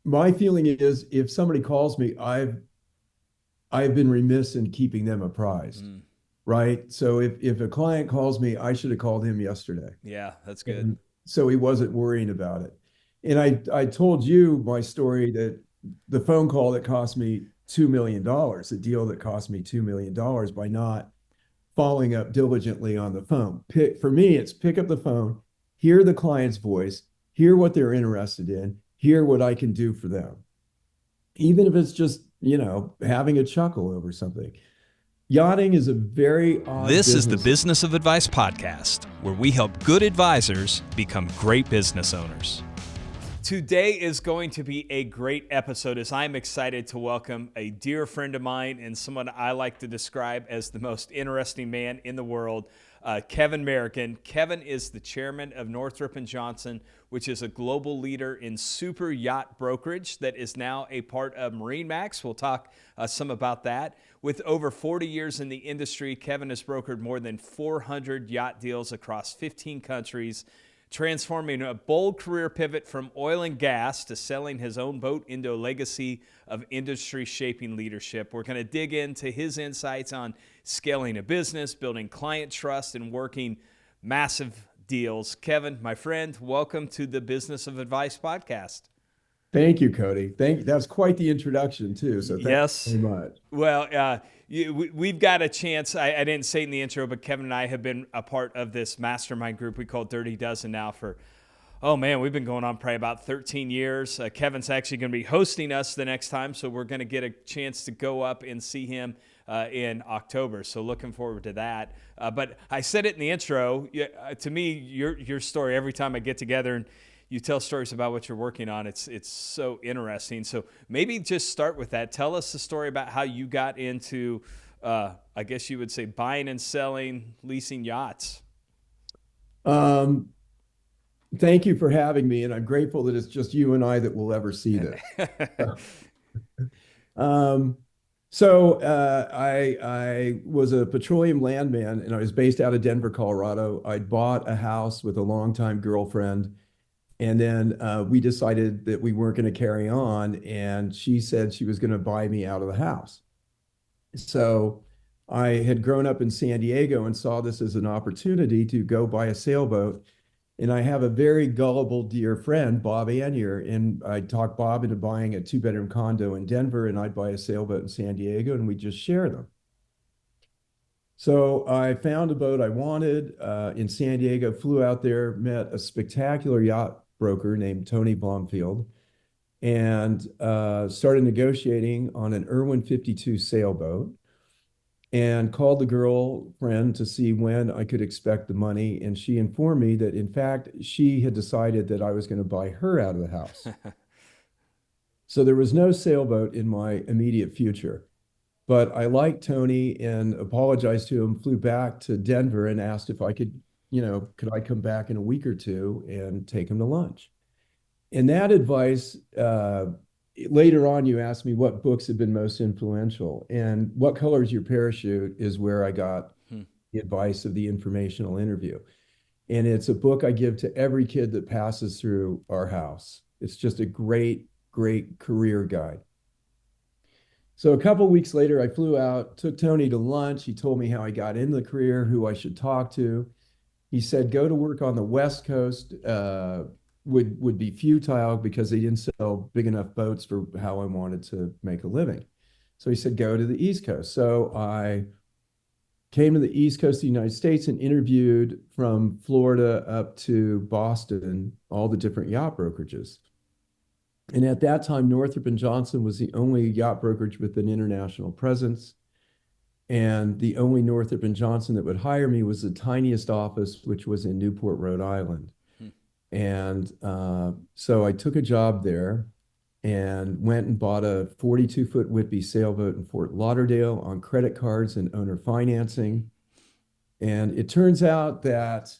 my feeling is if somebody calls me, I've been remiss in keeping them apprised, Mm, right? So if a client calls me, I should have called him yesterday. yeah, that's good. And so he wasn't worrying about it. And I told you my story that the phone call that cost me $2 million, dollars, the deal that cost me $2 million dollars by not following up diligently on the phone. For me, it's pick up the phone, hear the client's voice, hear what they're interested in, hear what I can do for them. Even if it's just, having a chuckle over something. Yachting is a very odd This is the business. Business of Advice podcast, where we help good advisors become great business owners. Today is going to be a great episode as I'm excited to welcome a dear friend of mine and someone I like to describe as the most interesting man in the world, Kevin Merrigan. Kevin is the chairman of Northrop Johnson, which is a global leader in super yacht brokerage that is now a part of MarineMax. We'll talk some about that. With over 40 years in the industry, Kevin has brokered more than 400 yacht deals across 15 countries, transforming a bold career pivot from oil and gas to selling his own boat into a legacy of industry-shaping leadership. We're going to dig into his insights on scaling a business, building client trust, and working massive deals. Kevin, my friend, welcome to the Business of Advice podcast. Thank you, Cody. That's quite the introduction too. So thank you Yes. very much. Well, we've got a chance. I didn't say it in the intro, but Kevin and I have been a part of this mastermind group we call Dirty Dozen now for, oh man, we've been going on probably about 13 years. Kevin's actually going to be hosting us the next time, so we're going to get a chance to go up and see him in October. So looking forward to that. But I said it in the intro. To me, your story every time I get together and you tell stories about what you're working on, it's so interesting. So maybe just start with that. Tell us the story about how you got into, I guess you would say, buying and selling, leasing yachts. Um, Thank you for having me, and I'm grateful that it's just you and I that will ever see this. Um, I was a petroleum landman, and I was based out of Denver, Colorado. I'd bought a house with a longtime girlfriend, and then we decided that we weren't going to carry on, and she said she was going to buy me out of the house. So I had grown up in San Diego and saw this as an opportunity to go buy a sailboat. And I have a very gullible dear friend, Bob Anier, and I talked Bob into buying a two-bedroom condo in Denver, and I'd buy a sailboat in San Diego, and we just share them. So I found a boat I wanted in San Diego, flew out there, met a spectacular yacht broker named Tony Blomfield, and started negotiating on an Irwin 52 sailboat and called the girlfriend to see when I could expect the money. And she informed me that, in fact, she had decided that I was going to buy her out of the house. So there was no sailboat in my immediate future. But I liked Tony and apologized to him, flew back to Denver and asked if I could, could I come back in a week or two and take him to lunch? And that advice, later on, you asked me what books have been most influential. And What Color is Your Parachute is where I got Hmm. the advice of the informational interview. And it's a book I give to every kid that passes through our house. It's just a great, great career guide. So a couple of weeks later, I flew out, took Tony to lunch. He told me how I got into the career, who I should talk to. He said, go to work on the West Coast would be futile because they didn't sell big enough boats for how I wanted to make a living. So he said, go to the East Coast. So I came to the East Coast of the United States and interviewed from Florida up to Boston, all the different yacht brokerages. And at that time, Northrop Johnson was the only yacht brokerage with an international presence. And the only Northrop Johnson that would hire me was the tiniest office, which was in Newport, Rhode Island. Hmm. And so I took a job there and went and bought a 42-foot Whitby sailboat in Fort Lauderdale on credit cards and owner financing. And it turns out that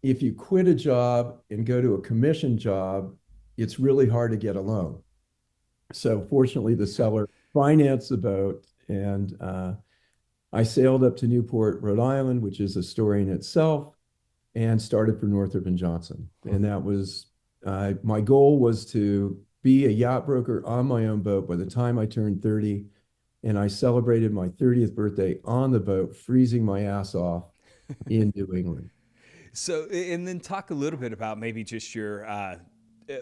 if you quit a job and go to a commission job, it's really hard to get a loan. So fortunately, the seller financed the boat, and I sailed up to Newport, Rhode Island, which is a story in itself, and started for Northrop and Johnson. Huh. And that was my goal was to be a yacht broker on my own boat by the time I turned 30. And I celebrated my 30th birthday on the boat, freezing my ass off in New England. So, and then talk a little bit about maybe just your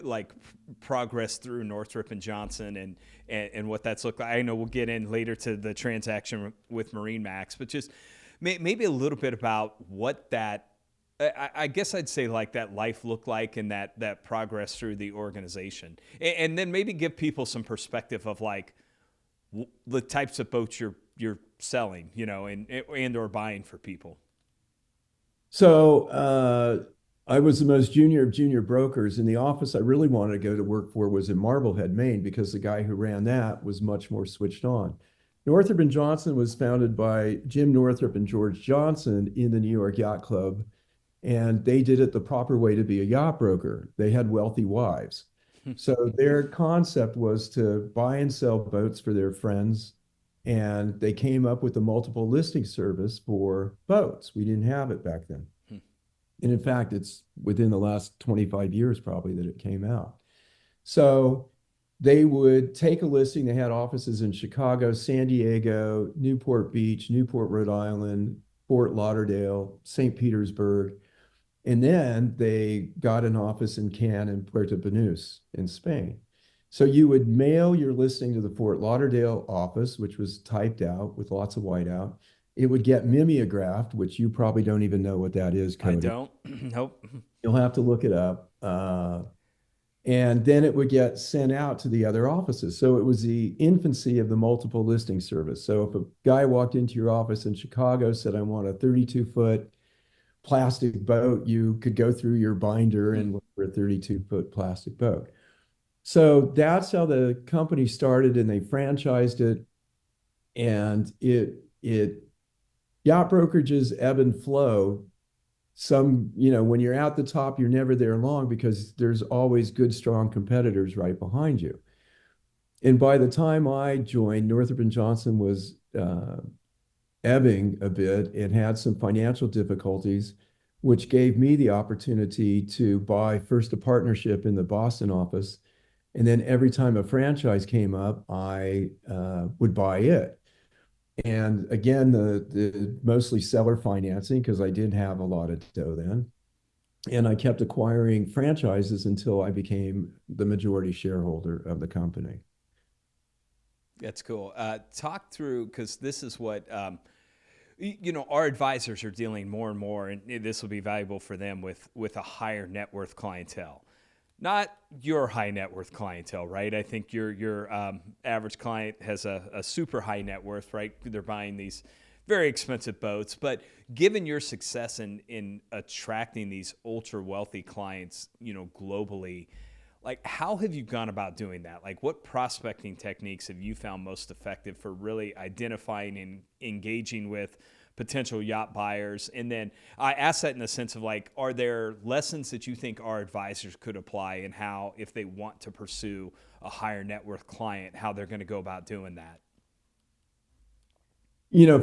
like progress through Northrop and Johnson and what that's looked like. I know we'll get in later to the transaction with Marine Max, but just maybe a little bit about what that. I guess I'd say like that life looked like and that progress through the organization, and then maybe give people some perspective of like the types of boats you're selling, you know, and or buying for people. So I was the most junior of junior brokers. In the office I really wanted to go to work for was in Marblehead, Maine, because the guy who ran that was much more switched on. Northrop and Johnson was founded by Jim Northrop and George Johnson in the New York Yacht Club, and they did it the proper way to be a yacht broker. They had wealthy wives. So their concept was to buy and sell boats for their friends. And they came up with a multiple listing service for boats. We didn't have it back then. And in fact, it's within the last 25 years probably that it came out. So they would take a listing. They had offices in Chicago, San Diego, Newport Beach, Newport, Rhode Island, Fort Lauderdale, St. Petersburg. And then they got an office in Cannes and Puerto Banús in Spain. So you would mail your listing to the Fort Lauderdale office, which was typed out with lots of whiteout. It would get mimeographed, which you probably don't even know what that is, I Cody. don't. Nope. You'll have to look it up. And then it would get sent out to the other offices. So it was the infancy of the multiple listing service. So if a guy walked into your office in Chicago, said, I want a 32-foot plastic boat, you could go through your binder and look for a 32-foot plastic boat. So that's how the company started, and they franchised it. And it yacht brokerages ebb and flow. Some, when you're at the top, you're never there long because there's always good, strong competitors right behind you. And by the time I joined, Northrop and Johnson was ebbing a bit and had some financial difficulties, which gave me the opportunity to buy first a partnership in the Boston office. And then every time a franchise came up, I would buy it. And again, the mostly seller financing because I didn't have a lot of dough then. And I kept acquiring franchises until I became the majority shareholder of the company. That's cool. Talk through, because this is what, our advisors are dealing more and more, and this will be valuable for them with a higher net worth clientele. Not your high net worth clientele, right? I think your average client has a super high net worth, right? They're buying these very expensive boats. But given your success in attracting these ultra wealthy clients, globally, like how have you gone about doing that? Like what prospecting techniques have you found most effective for really identifying and engaging with potential yacht buyers? And then I ask that in the sense of like, are there lessons that you think our advisors could apply in how, if they want to pursue a higher net worth client, how they're going to go about doing that?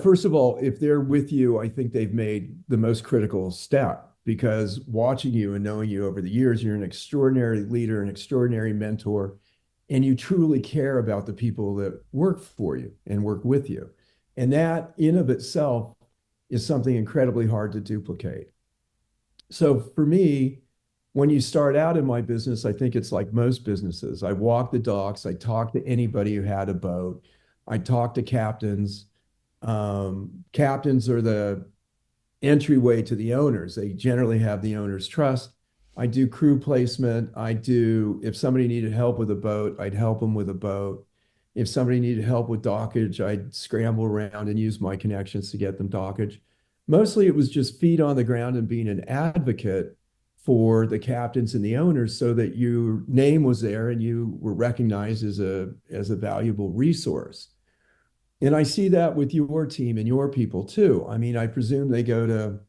First of all, if they're with you, I think they've made the most critical step because watching you and knowing you over the years, you're an extraordinary leader, an extraordinary mentor, and you truly care about the people that work for you and work with you. And that in of itself is something incredibly hard to duplicate. So for me, when you start out in my business, I think it's like most businesses. I walk the docks, I talk to anybody who had a boat, I talk to captains. Captains are the entryway to the owners. They generally have the owner's trust. I do crew placement. If somebody needed help with a boat, I'd help them with a boat. If somebody needed help with dockage, I'd scramble around and use my connections to get them dockage. Mostly it was just feet on the ground and being an advocate for the captains and the owners so that your name was there and you were recognized as a valuable resource. And I see that with your team and your people too. I mean, I presume they go to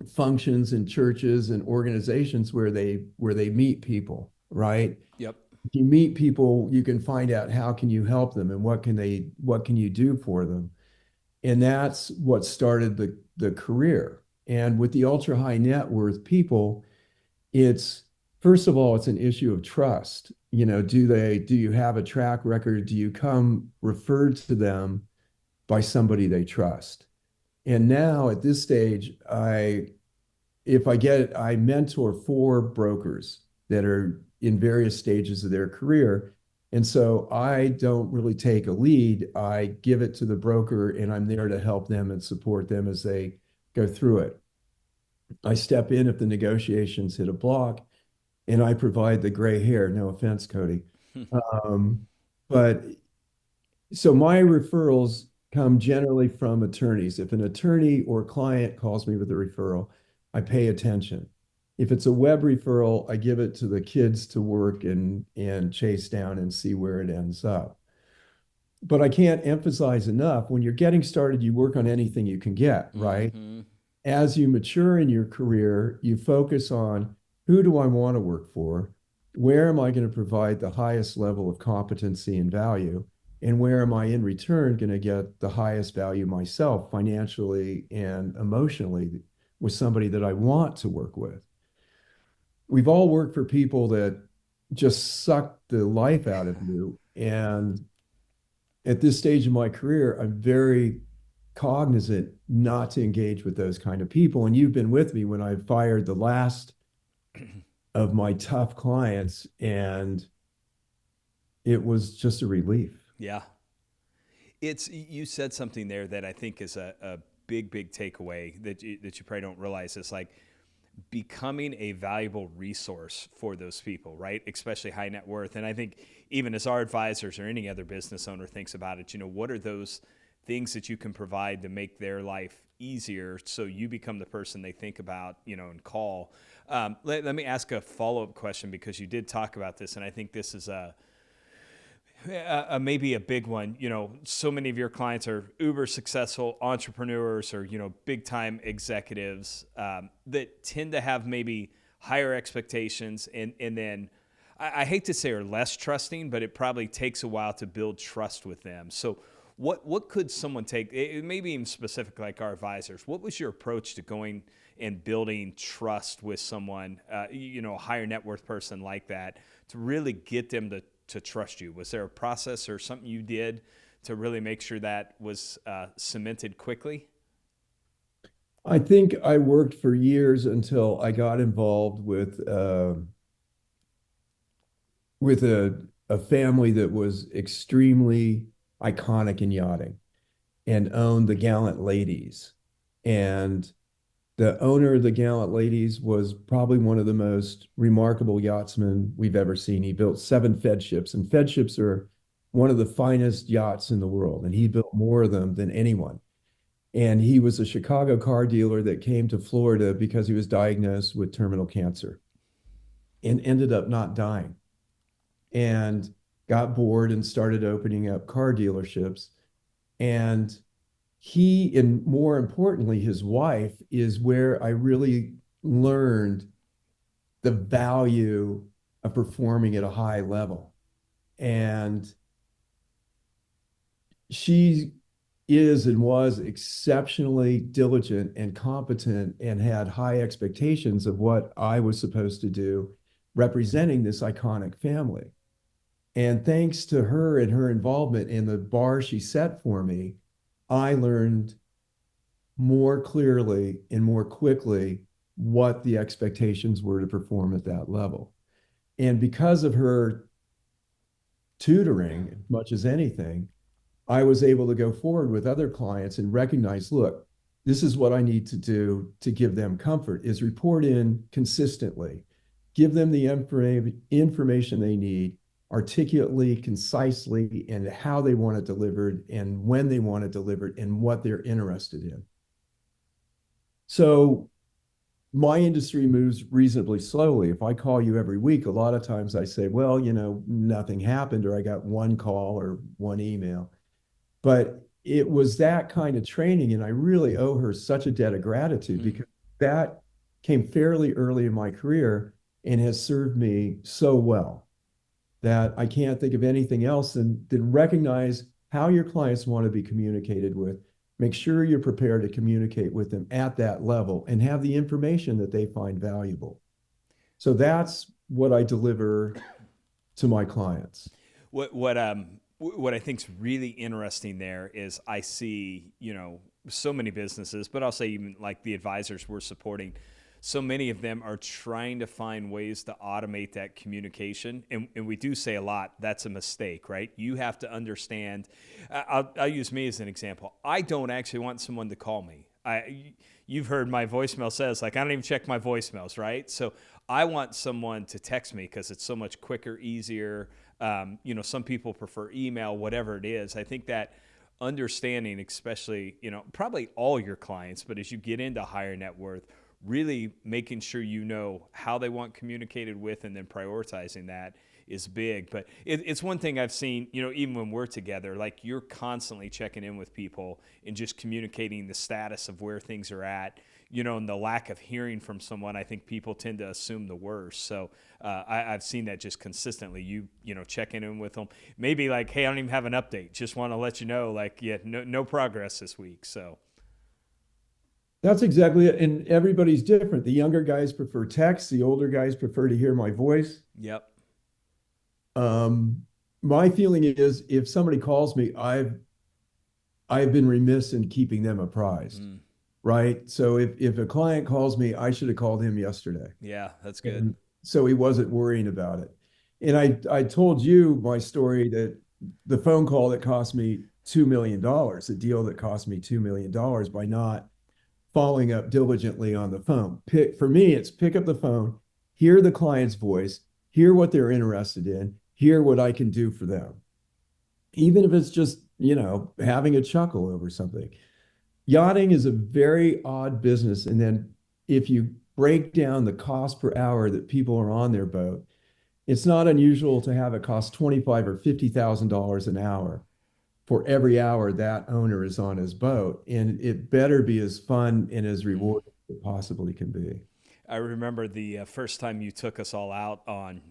functions and churches and organizations where they meet people, right? Yep. If you meet people, you can find out how can you help them and what can you do for them. And that's what started the career. And with the ultra high net worth people, it's First of all, it's an issue of trust. Do you have a track record? Do you come referred to them by somebody they trust? And now at this stage, I mentor four brokers that are in various stages of their career. And so I don't really take a lead. I give it to the broker and I'm there to help them and support them as they go through it. I step in if the negotiations hit a block and I provide the gray hair. No offense, Cody. Um, but so my referrals come generally from attorneys. If an attorney or client calls me with a referral, I pay attention. If it's a web referral, I give it to the kids to work and chase down and see where it ends up. But I can't emphasize enough when you're getting started, you work on anything you can get, right? Mm-hmm. As you mature in your career, you focus on who do I want to work for? Where am I going to provide the highest level of competency and value? And where am I in return going to get the highest value myself, financially and emotionally, with somebody that I want to work with? We've all worked for people that just suck the life out of you. And at this stage of my career, I'm very cognizant not to engage with those kind of people. And you've been with me when I fired the last of my tough clients, and it was just a relief. Yeah. You said something there that I think is a big takeaway that you probably don't realize. Is like becoming a valuable resource for those people, right? Especially high net worth. And I think even as our advisors or any other business owner thinks about it, what are those things that you can provide to make their life easier so you become the person they think about, and call. Let me ask a follow-up question, because you did talk about this, and I think this is maybe a big one. So many of your clients are uber successful entrepreneurs or, big time executives that tend to have maybe higher expectations. And then I hate to say are less trusting, but it probably takes a while to build trust with them. So what could someone take, maybe even specific like our advisors, what was your approach to going and building trust with someone, a higher net worth person like that, to really get them to trust you? Was there a process or something you did to really make sure that was cemented quickly? I think I worked for years until I got involved with a family that was extremely iconic in yachting and owned the Gallant Ladies. And the owner of the Gallant Ladies was probably one of the most remarkable yachtsmen we've ever seen. He built 7 Fed ships, and Fed ships are one of the finest yachts in the world. And he built more of them than anyone. And he was a Chicago car dealer that came to Florida because he was diagnosed with terminal cancer and ended up not dying, and got bored and started opening up car dealerships. And and more importantly, his wife is where I really learned the value of performing at a high level. And she is and was exceptionally diligent and competent and had high expectations of what I was supposed to do representing this iconic family. And thanks to her and her involvement in the bar she set for me, I learned more clearly and more quickly what the expectations were to perform at that level. And because of her tutoring, as much as anything, I was able to go forward with other clients and recognize, look, this is what I need to do to give them comfort, is report in consistently, give them the information they need, articulately, concisely, and how they want it delivered and when they want it delivered and what they're interested in. So my industry moves reasonably slowly. If I call you every week, a lot of times I say, well, nothing happened, or I got one call or one email. But it was that kind of training, and I really owe her such a debt of gratitude because that came fairly early in my career and has served me so well that I can't think of anything else than recognize how your clients want to be communicated with. Make sure you're prepared to communicate with them at that level and have the information that they find valuable. So that's what I deliver to my clients. What I think's really interesting there is I see, so many businesses, but I'll say even like the advisors we're supporting, so many of them are trying to find ways to automate that communication. And we do say a lot, that's a mistake, right? You have to understand. I'll use me as an example. I don't actually want someone to call me. You've heard my voicemail says, like, I don't even check my voicemails, right? So I want someone to text me because it's so much quicker, easier. Some people prefer email, whatever it is. I think that understanding, especially, probably all your clients, but as you get into higher net worth, really making sure you know how they want communicated with and then prioritizing that is big. But it's one thing I've seen, even when we're together, like you're constantly checking in with people and just communicating the status of where things are at, and the lack of hearing from someone. I think people tend to assume the worst. So I've seen that just consistently, checking in with them, maybe like, hey, I don't even have an update. Just want to let you know, like, yeah, no progress this week. So That's exactly it. And everybody's different. The younger guys prefer text, the older guys prefer to hear my voice. yep. Um, my feeling is if somebody calls me, I've been remiss in keeping them apprised, Mm. right? So if a client calls me, I should have called him yesterday. Yeah, that's good. And so he wasn't worrying about it. And I told you my story that the phone call that cost me $2 million, the deal that cost me $2 million by not following up diligently on the phone. For me, it's pick up the phone, hear the client's voice, hear what they're interested in, hear what I can do for them. Even if it's just, having a chuckle over something. Yachting is a very odd business. And then if you break down the cost per hour that people are on their boat, it's not unusual to have it cost 25 or $50,000 an hour for every hour that owner is on his boat. And it better be as fun and as Mm. rewarding as it possibly can be. I remember the first time you took us all out on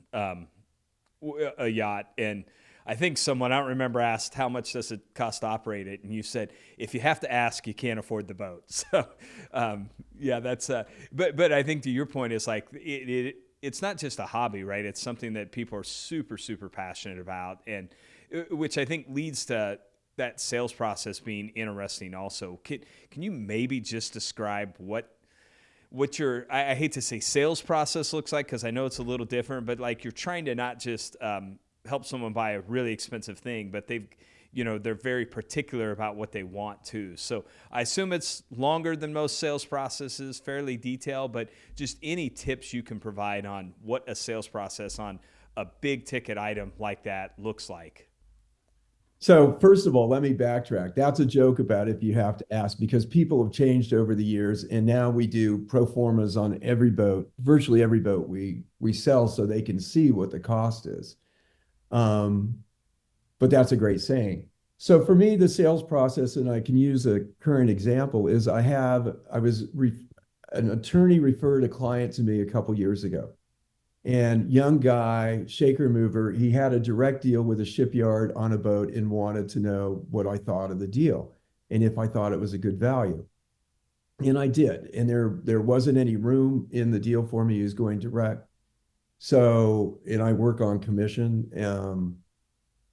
a yacht, and I think someone, I don't remember, asked how much does it cost to operate it, and you said if you have to ask, you can't afford the boat. So, yeah, that's. But I think to your point is like it's not just a hobby, right? It's something that people are super super passionate about, and which I think leads to that sales process being interesting. Also, can you maybe just describe what your I hate to say sales process looks like, because I know it's a little different, but like you're trying to not just help someone buy a really expensive thing, but they're very particular about what they want too. So I assume it's longer than most sales processes, fairly detailed, but just any tips you can provide on what a sales process on a big ticket item like that looks like. So, first of all, let me backtrack. That's a joke about if you have to ask, because people have changed over the years, and now we do pro formas on every boat, virtually every boat we sell, so they can see what the cost is. Um, but that's a great saying. So for me, the sales process, and I can use a current example, is an attorney referred a client to me a couple years ago, and young guy, shaker mover, he had a direct deal with a shipyard on a boat and wanted to know what I thought of the deal and if I thought it was a good value. And I did. And there wasn't any room in the deal for me. He was going direct. So, and I work on commission.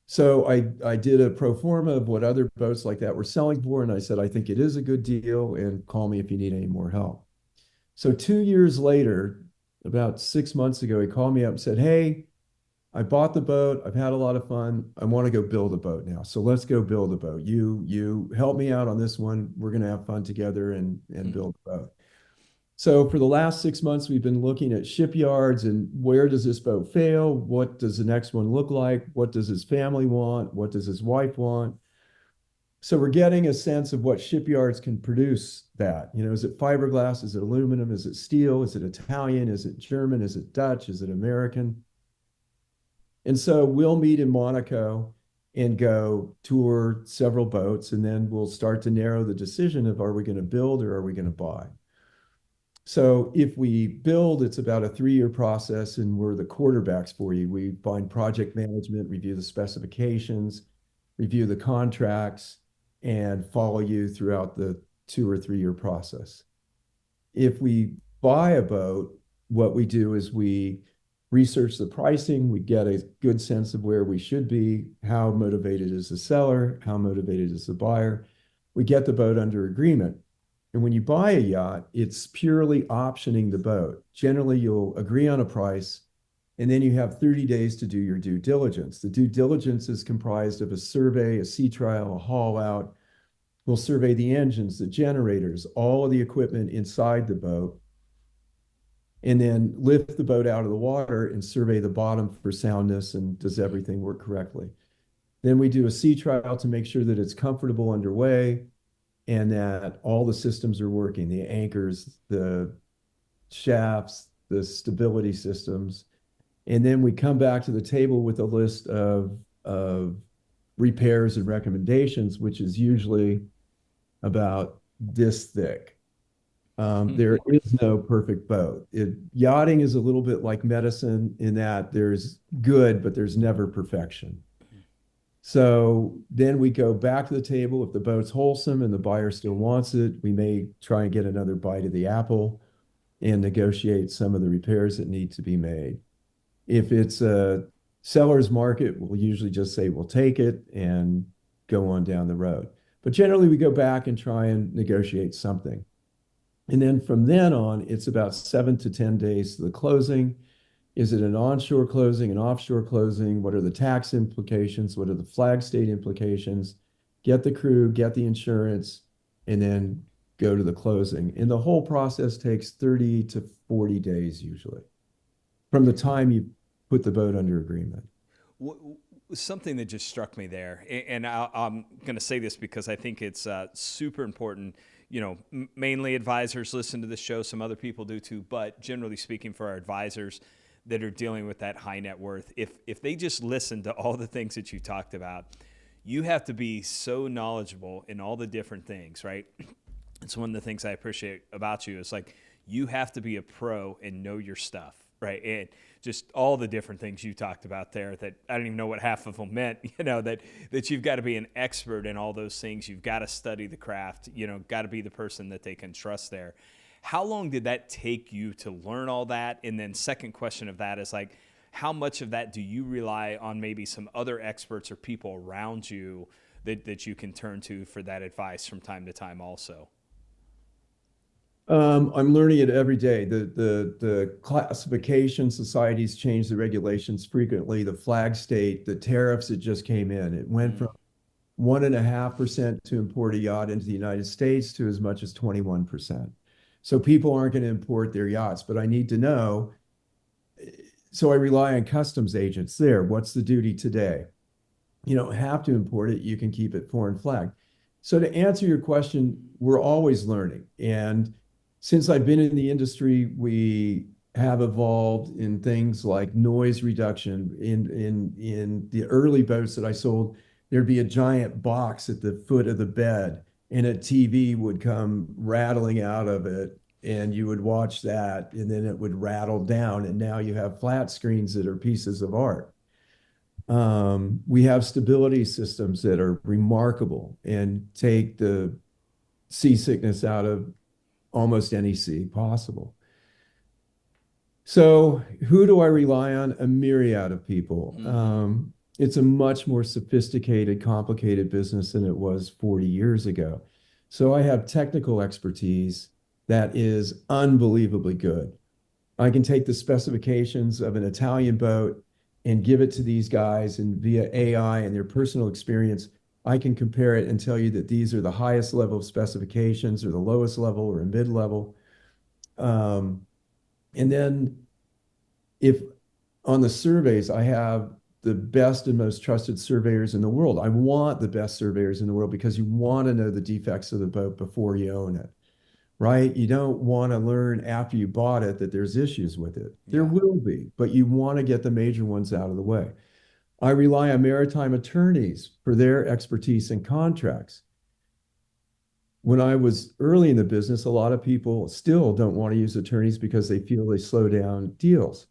So I did a pro forma of what other boats like that were selling for. And I said, I think it is a good deal and call me if you need any more help. So 2 years later, about 6 months ago, he called me up and said, hey, I bought the boat. I've had a lot of fun. I want to go build a boat now. So let's go build a boat. You help me out on this one. We're going to have fun together and Mm. build a boat. So for the last 6 months, we've been looking at shipyards and where does this boat fail? What does the next one look like? What does his family want? What does his wife want? So we're getting a sense of what shipyards can produce that. Is it fiberglass? Is it aluminum? Is it steel? Is it Italian? Is it German? Is it Dutch? Is it American? And so we'll meet in Monaco and go tour several boats, and then we'll start to narrow the decision of are we going to build or are we going to buy? So if we build, it's about a 3-year process, and we're the quarterbacks for you. We find project management, review the specifications, review the contracts, and follow you throughout the 2 or 3 year process. If we buy a boat, what we do is we research the pricing. We get a good sense of where we should be, how motivated is the seller, how motivated is the buyer. We get the boat under agreement. And when you buy a yacht, it's purely optioning the boat. Generally, you'll agree on a price, and then you have 30 days to do your due diligence. The due diligence is comprised of a survey, a sea trial, a haul out. We'll survey the engines, the generators, all of the equipment inside the boat, and then lift the boat out of the water and survey the bottom for soundness and does everything work correctly. Then we do a sea trial to make sure that it's comfortable underway and that all the systems are working, the anchors, the shafts, the stability systems. And then we come back to the table with a list of repairs and recommendations, which is usually about this thick. There is no perfect boat. Yachting is a little bit like medicine in that there's good, but there's never perfection. So then we go back to the table. If the boat's wholesome and the buyer still wants it, we may try and get another bite of the apple and negotiate some of the repairs that need to be made. If it's a seller's market, we'll usually just say we'll take it and go on down the road. But generally, we go back and try and negotiate something. And then from then on, it's about 7 to 10 days to the closing. Is it an onshore closing, an offshore closing? What are the tax implications? What are the flag state implications? Get the crew, get the insurance, and then go to the closing. And the whole process takes 30 to 40 days usually from the time you put the boat under agreement. Something that just struck me there, and I'm going to say this because I think it's super important. You know, mainly advisors listen to the show. Some other people do too, but generally speaking, for our advisors that are dealing with that high net worth, if they just listen to all the things that you talked about, you have to be so knowledgeable in all the different things, right? It's one of the things I appreciate about you. It's like you have to be a pro and know your stuff, right? And just all the different things you talked about there that I don't even know what half of them meant, you know, that you've got to be an expert in all those things. You've got to study the craft, you know, got to be the person that they can trust there. How long did that take you to learn all that? And then second question of that is like, how much of that do you rely on maybe some other experts or people around you that you can turn to for that advice from time to time also? I'm learning it every day. The classification societies change the regulations frequently. The flag state, the tariffs that just came in, it went from 1.5% to import a yacht into the United States to as much as 21%. So people aren't going to import their yachts, but I need to know. So I rely on customs agents there. What's the duty today? You don't have to import it. You can keep it foreign flag. So to answer your question, we're always learning. And since I've been in the industry, we have evolved in things like noise reduction. In the early boats that I sold, there'd be a giant box at the foot of the bed, and a TV would come rattling out of it, and you would watch that, and then it would rattle down. And now you have flat screens that are pieces of art. We have stability systems that are remarkable and take the seasickness out of almost any sea possible. So who do I rely on? A myriad of people. It's a much more sophisticated, complicated business than it was 40 years ago. So I have technical expertise that is unbelievably good. I can take the specifications of an Italian boat and give it to these guys, and via AI and their personal experience, I can compare it and tell you that these are the highest level of specifications or the lowest level or a mid-level. And then if on the surveys, I have the best and most trusted surveyors in the world. I want the best surveyors in the world because you want to know the defects of the boat before you own it, right? You don't want to learn after you bought it that there's issues with it. There will be, but you want to get the major ones out of the way. I rely on maritime attorneys for their expertise in contracts. When I was early in the business, a lot of people still don't want to use attorneys because they feel they slow down deals.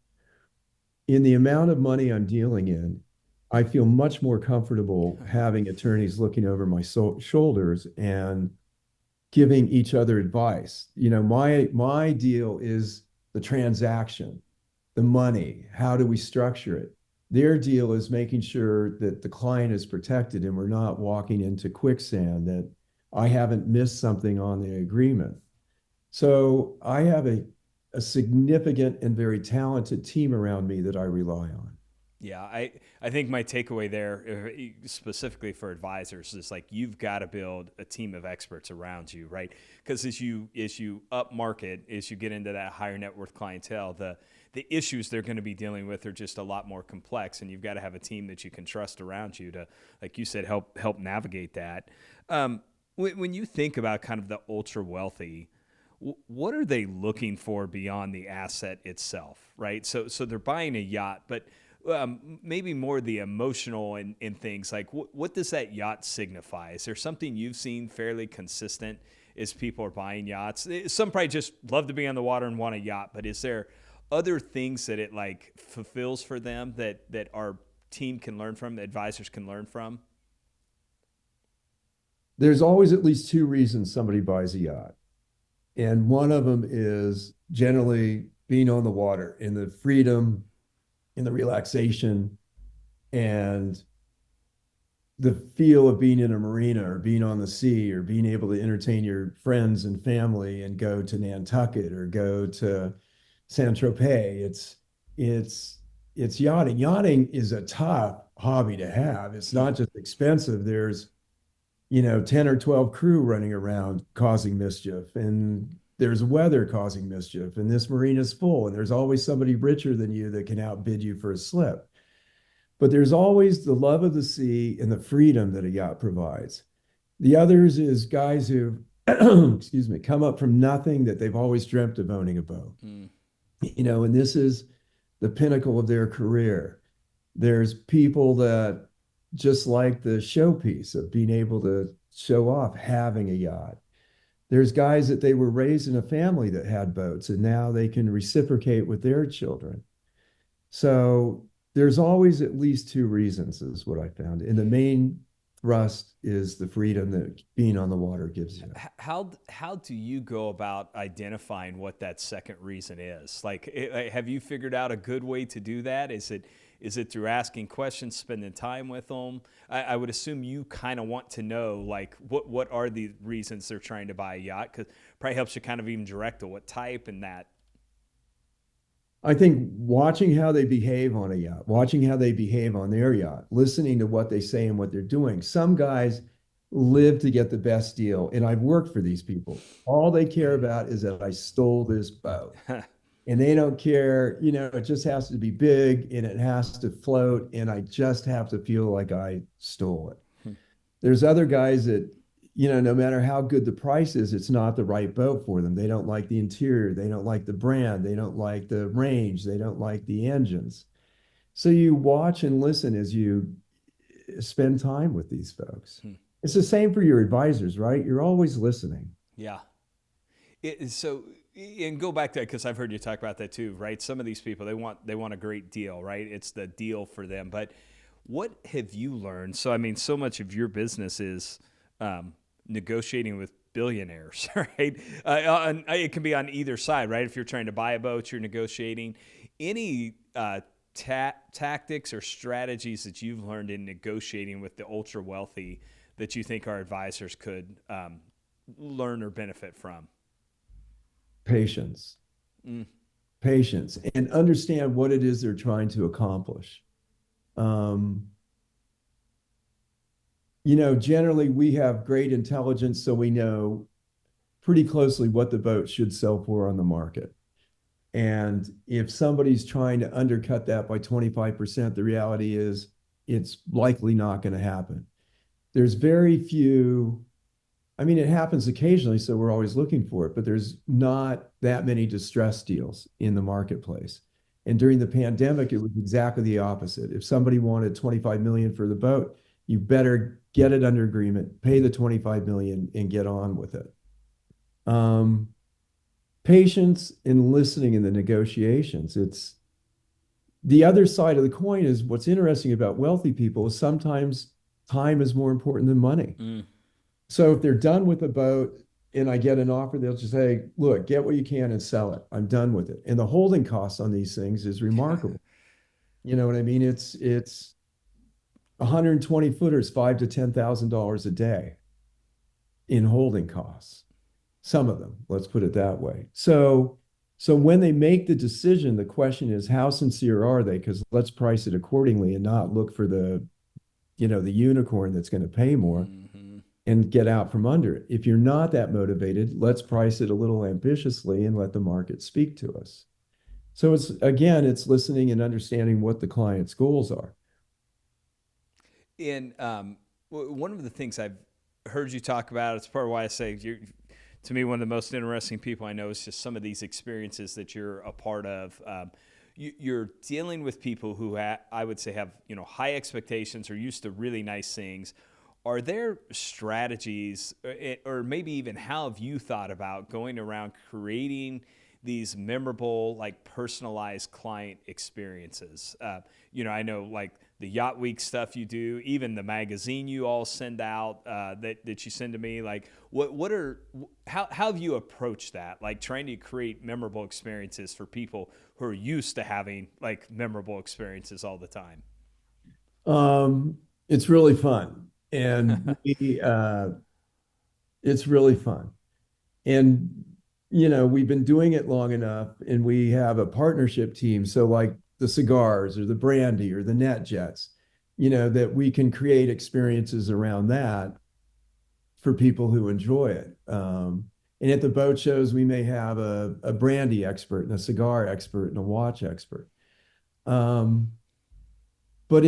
In the amount of money I'm dealing in, I feel much more comfortable having attorneys looking over my shoulders and giving each other advice. You know, my deal is the transaction. the money, how do we structure it? Their deal is making sure that the client is protected and we're not walking into quicksand, that I haven't missed something on the agreement. So I have a significant and very talented team around me that I rely on. Yeah, I think my takeaway there, specifically for advisors, is like you've got to build a team of experts around you, right? Because as you up market, as you get into that higher net worth clientele, the issues they're going to be dealing with are just a lot more complex, and you've got to have a team that you can trust around you to, like you said, help navigate that. When you think about kind of the ultra wealthy, what are they looking for beyond the asset itself, right? So they're buying a yacht, but maybe more the emotional and things like what does that yacht signify? Is there something you've seen fairly consistent as people are buying yachts? Some probably just love to be on the water and want a yacht, but is there other things that it like fulfills for them that our team can learn from, advisors can learn from? There's always at least two reasons somebody buys a yacht. And one of them is generally being on the water in the freedom, in the relaxation, and the feel of being in a marina or being on the sea or being able to entertain your friends and family and go to Nantucket or go to Saint Tropez. It's it's yachting. Yachting is a tough hobby to have. It's not just expensive. There's 10 or 12 crew running around causing mischief, and there's weather causing mischief, and this marina's full, and there's always somebody richer than you that can outbid you for a slip. But there's always the love of the sea and the freedom that a yacht provides. The others is guys who, excuse me, come up from nothing that they've always dreamt of owning a boat. Mm. And this is the pinnacle of their career. There's people that just like the showpiece of being able to show off having a yacht. There's guys that they were raised in a family that had boats and now they can reciprocate with their children. So there's always at least two reasons, is what I found. And the main thrust is the freedom that being on the water gives you. How do you go about identifying what that second reason is? Like, have you figured out a good way to do that? Is it through asking questions, spending time with them? I would assume you kind of want to know, like, what are the reasons they're trying to buy a yacht? Because probably helps you kind of even direct to what type and that. I think watching how they behave on a yacht, watching how they behave on their yacht, listening to what they say and what they're doing. Some guys live to get the best deal, and I've worked for these people. All they care about is that I stole this boat. And they don't care, it just has to be big and it has to float, and I just have to feel like I stole it. There's other guys that, no matter how good the price is, it's not the right boat for them. They don't like the interior. They don't like the brand. They don't like the range. They don't like the engines. So you watch and listen as you spend time with these folks. It's the same for your advisors, right? You're always listening. Yeah. So, and go back to that, because I've heard you talk about that too, right? Some of these people, they want a great deal, right? It's the deal for them. But what have you learned? So, I mean, so much of your business is negotiating with billionaires, right? It can be on either side, right? If you're trying to buy a boat, you're negotiating. Any tactics or strategies that you've learned in negotiating with the ultra wealthy that you think our advisors could learn or benefit from? Patience. Patience, and understand what it is they're trying to accomplish. Generally we have great intelligence, so we know pretty closely what the boat should sell for on the market. And if somebody's trying to undercut that by 25%, the reality is it's likely not going to happen. There's very few, I mean, it happens occasionally, so we're always looking for it, but there's not that many distress deals in the marketplace. And during the pandemic, it was exactly the opposite. If somebody wanted 25 million for the boat, you better get it under agreement, pay the 25 million and get on with it. Patience and listening in the negotiations. It's the other side of the coin. Is what's interesting about wealthy people is sometimes time is more important than money. So if they're done with a boat, and I get an offer, they'll just say, look, get what you can and sell it. I'm done with it. And the holding costs on these things is remarkable. You know what I mean? It's 120 footers, five to $10,000 a day in holding costs. Some of them, let's put it that way. So when they make the decision, the question is, how sincere are they? Because let's price it accordingly and not look for the unicorn that's going to pay more Mm-hmm. and get out from under it. If you're not that motivated, let's price it a little ambitiously and let the market speak to us. So it's listening and understanding what the client's goals are. And one of the things I've heard you talk about, it's part of why I say you're, to me, one of the most interesting people I know is just some of these experiences that you're a part of. You're dealing with people who I would say have high expectations or used to really nice things. Are there strategies, or maybe even how have you thought about going around creating these memorable, like personalized client experiences? I know like the Yacht Week stuff you do, even the magazine you all send out that you send to me. Like, how have you approached that? Like trying to create memorable experiences for people who are used to having like memorable experiences all the time. It's really fun, and it's really fun. And we've been doing it long enough, and we have a partnership team. So like the cigars or the brandy or the net jets, that we can create experiences around that for people who enjoy it. And at the boat shows, we may have a brandy expert and a cigar expert and a watch expert. Um, but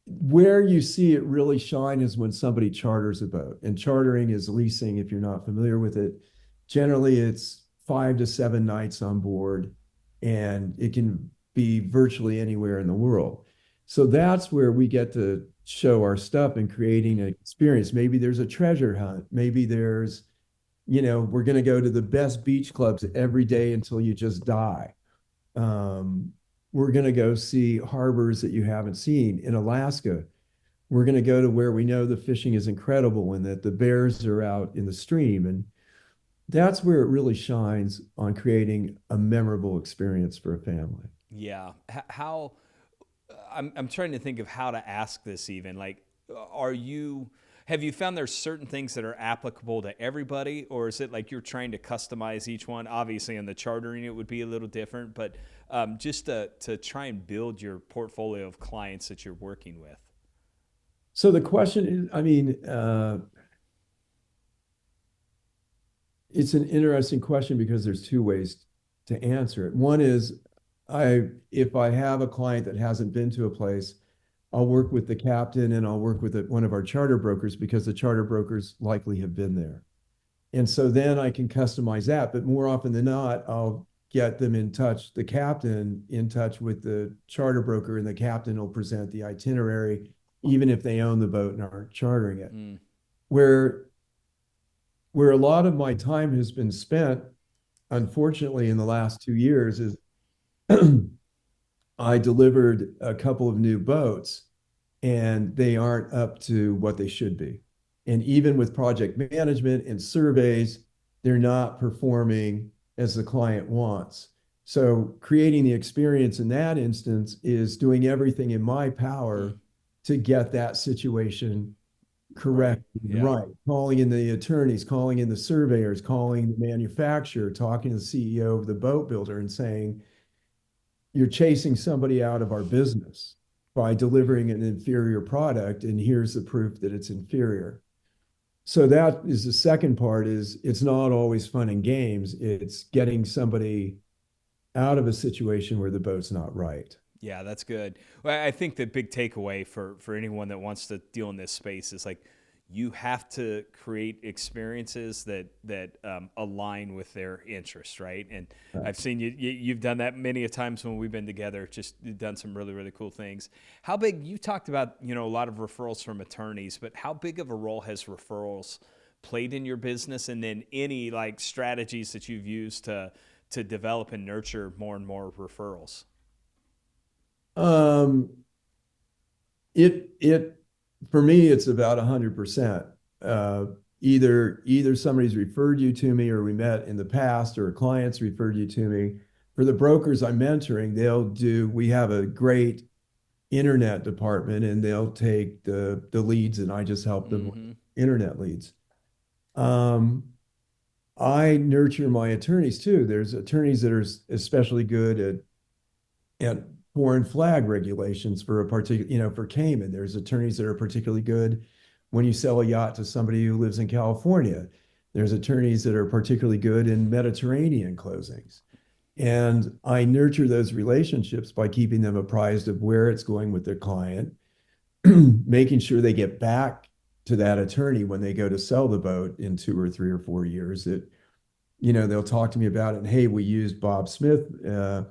where you see it really shine is when somebody charters a boat. And chartering is leasing, if you're not familiar with it. Generally, it's 5 to 7 nights on board, and it can be virtually anywhere in the world. So that's where we get to show our stuff and creating an experience. Maybe there's a treasure hunt. Maybe we're going to go to the best beach clubs every day until you just die. Um, we're going to go see harbors that you haven't seen in Alaska. We're going to go to where we know the fishing is incredible and that the bears are out in the stream. And that's where it really shines on creating a memorable experience for a family. Yeah. How I'm trying to think of how to ask this even. Like, have you found there's certain things that are applicable to everybody, or is it like you're trying to customize each one? Obviously, on the chartering, it would be a little different, but just to try and build your portfolio of clients that you're working with. So the question is, I mean, it's an interesting question because there's two ways to answer it. One is if I have a client that hasn't been to a place, I'll work with the captain and I'll work with one of our charter brokers because the charter brokers likely have been there. And so then I can customize that. But more often than not, I'll get them the captain in touch with the charter broker, and the captain will present the itinerary, even if they own the boat and aren't chartering it. Mm. Where a lot of my time has been spent, unfortunately, in the last 2 years is I delivered a couple of new boats and they aren't up to what they should be. And even with project management and surveys, they're not performing as the client wants. So creating the experience in that instance is doing everything in my power to get that situation correct. Right. Calling in the attorneys, calling in the surveyors, calling the manufacturer, talking to the CEO of the boat builder and saying, you're chasing somebody out of our business by delivering an inferior product, and here's the proof that it's inferior. So that is the second part. Is it's not always fun and games. It's getting somebody out of a situation where the boat's not right. Yeah, that's good. Well, I think the big takeaway for anyone that wants to deal in this space is like you have to create experiences that align with their interests, right? And Right. I've seen you've done that many a times when we've been together. Just done some really really cool things. How big? You talked about a lot of referrals from attorneys, but how big of a role has referrals played in your business? And then any like strategies that you've used to develop and nurture more and more referrals? Um, it for me, it's about 100%. either somebody's referred you to me or we met in the past or a client's referred you to me. For the brokers I'm mentoring, we have a great internet department and they'll take the leads and I just help them with Mm-hmm. internet leads. Um, I nurture my attorneys too. There's attorneys that are especially good at foreign flag regulations for a particular, for Cayman. There's attorneys that are particularly good when you sell a yacht to somebody who lives in California. There's attorneys that are particularly good in Mediterranean closings. And I nurture those relationships by keeping them apprised of where it's going with their client, making sure they get back to that attorney when they go to sell the boat in 2 or 3 or 4 years. That they'll talk to me about it. And hey, we used Bob Smith. Do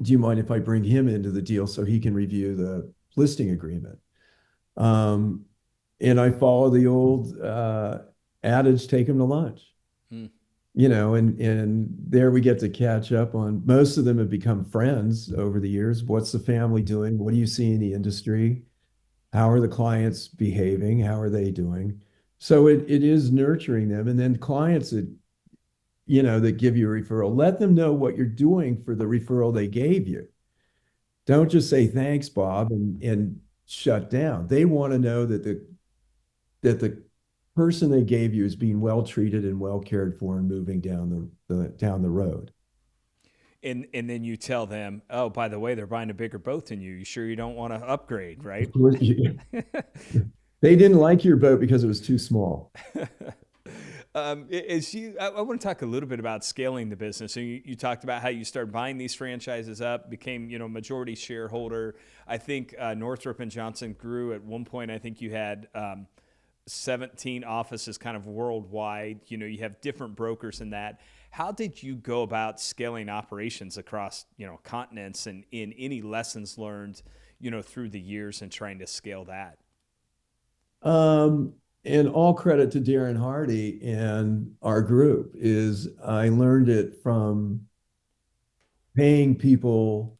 you mind if I bring him into the deal so he can review the listing agreement? Um, and I follow the old adage, take them to lunch. Mm. And there we get to catch up on. Most of them have become friends over the years. What's the family doing? What do you see in the industry? How are the clients behaving? How are they doing? So it is nurturing them. And then clients that give you a referral, let them know what you're doing for the referral they gave you. Don't just say thanks, Bob, and shut down. They want to know that the person they gave you is being well treated and well cared for and moving down the road. And then you tell them, oh, by the way, they're buying a bigger boat than you. You sure you don't want to upgrade, right? Of course, they didn't like your boat because it was too small. I want to talk a little bit about scaling the business. So you talked about how you started buying these franchises up, became majority shareholder. I think Northrop and Johnson grew at one point. I think you had 17 offices kind of worldwide. You have different brokers in that. How did you go about scaling operations across continents, and in any lessons learned through the years and trying to scale that? And all credit to Darren Hardy and our group is I learned it from paying people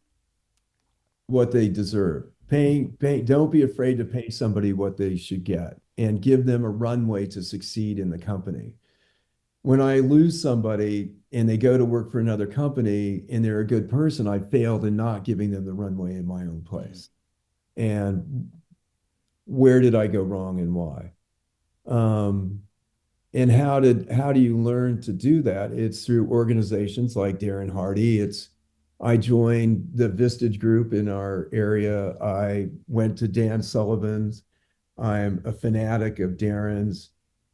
what they deserve. Don't be afraid to pay somebody what they should get and give them a runway to succeed in the company. When I lose somebody and they go to work for another company and they're a good person, I failed in not giving them the runway in my own place. And where did I go wrong and why? And how do you learn to do that? It's through organizations like Darren Hardy. I joined the Vistage group in our area. I went to Dan Sullivan's. I'm a fanatic of Darren's.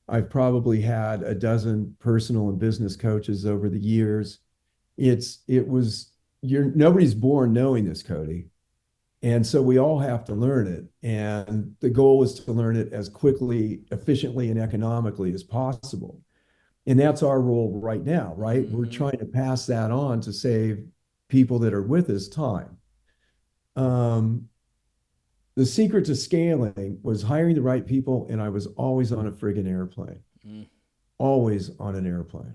I've probably had a dozen personal and business coaches over the years. Nobody's born knowing this, Cody. And so we all have to learn it. And the goal is to learn it as quickly, efficiently, and economically as possible. And that's our role right now, right? Mm-hmm. We're trying to pass that on to save people that are with us time. The secret to scaling was hiring the right people, and I was always on a friggin' airplane. Always on an airplane.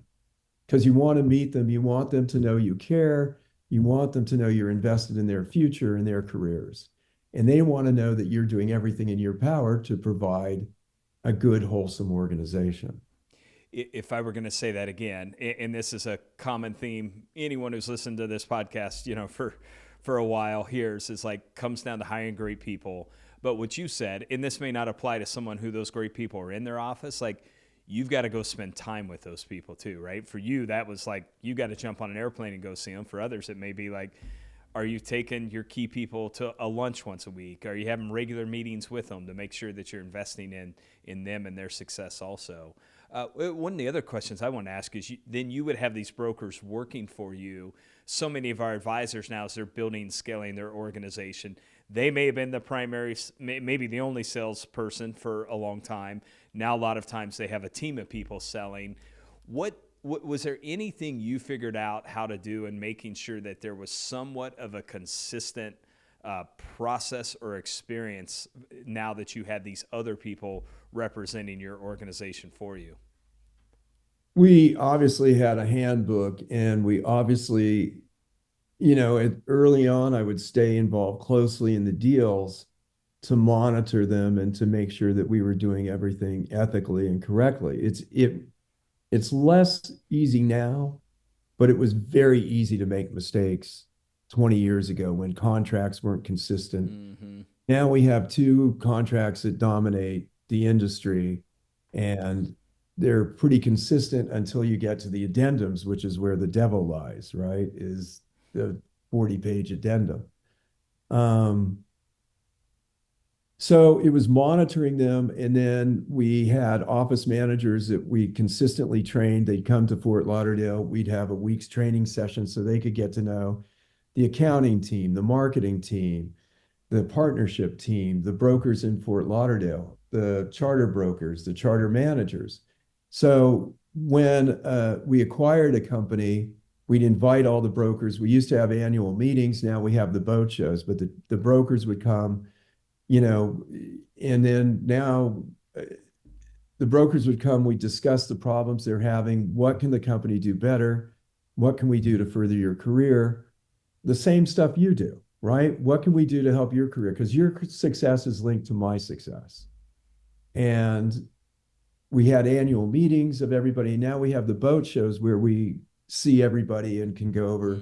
Because you want to meet them, you want them to know you care. You want them to know you're invested in their future and their careers. And they want to know that you're doing everything in your power to provide a good, wholesome organization. If I were going to say that again, and this is a common theme, anyone who's listened to this podcast, for a while hears, is like, comes down to hiring great people. But what you said, and this may not apply to someone who those great people are in their office, like, you've got to go spend time with those people too, right? For you, that was like, you got to jump on an airplane and go see them. For others, it may be like, are you taking your key people to a lunch once a week? Are you having regular meetings with them to make sure that you're investing in them and their success also? One of the other questions I want to ask is, then you would have these brokers working for you. So many of our advisors now, as they're building, scaling their organization, they may have been the primary, maybe the only salesperson for a long time. Now, a lot of times they have a team of people selling. What was there anything you figured out how to do in making sure that there was somewhat of a consistent process or experience now that you had these other people representing your organization for you? We obviously had a handbook, and we obviously, early on, I would stay involved closely in the deals to monitor them and to make sure that we were doing everything ethically and correctly. It's less easy now, but it was very easy to make mistakes 20 years ago when contracts weren't consistent. Mm-hmm. Now we have two contracts that dominate the industry, and they're pretty consistent until you get to the addendums, which is where the devil lies, right? Is the 40-page addendum. So it was monitoring them, and then we had office managers that we consistently trained. They'd come to Fort Lauderdale. We'd have a week's training session so they could get to know the accounting team, the marketing team, the partnership team, the brokers in Fort Lauderdale, the charter brokers, the charter managers. So when we acquired a company, we'd invite all the brokers. We used to have annual meetings. Now we have the boat shows, but the brokers would come, and then now the brokers would come. We discuss the problems they're having. What can the company do better? What can we do to further your career? The same stuff you do, right? What can we do to help your career? Because your success is linked to my success. And we had annual meetings of everybody. Now we have the boat shows where we see everybody and can go over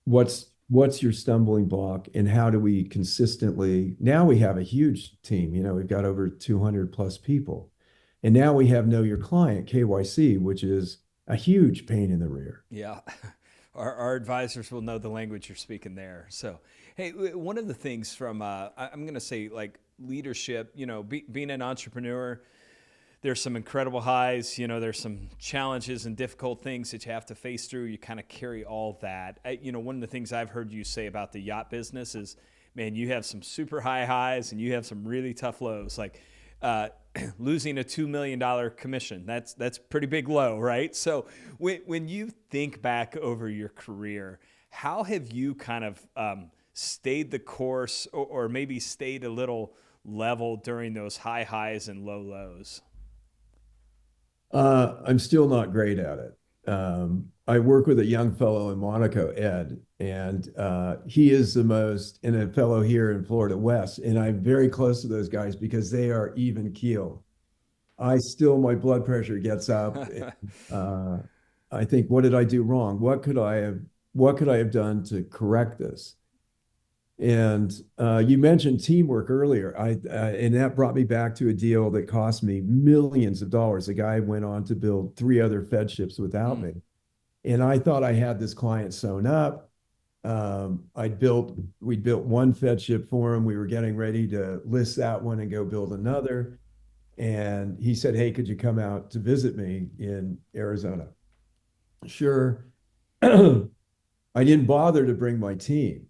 what's your stumbling block and how do we consistently. Now we have a huge team. We've got over 200 plus people. And now we have Know Your Client, KYC, which is a huge pain in the rear. Yeah. Our advisors will know the language you're speaking there. So, hey, one of the things from, I'm going to say like leadership, being an entrepreneur, there's some incredible highs, there's some challenges and difficult things that you have to face through. You kind of carry all that. One of the things I've heard you say about the yacht business is, man, you have some super high highs and you have some really tough lows. Like losing a $2 million commission, that's pretty big low, right? So when you think back over your career, how have you kind of stayed the course or maybe stayed a little level during those high highs and low lows? I'm still not great at it. I work with a young fellow in Monaco, Ed, and he is the most, and a fellow here in Florida West, and I'm very close to those guys because they are even keel. My blood pressure gets up. I think, what did I do wrong? What could I have done to correct this? And you mentioned teamwork earlier. And that brought me back to a deal that cost me millions of dollars. The guy went on to build 3 other Fed ships without me. And I thought I had this client sewn up. We'd built one Fed ship for him. We were getting ready to list that one and go build another. And he said, "Hey, could you come out to visit me in Arizona?" Sure. I didn't bother to bring my team.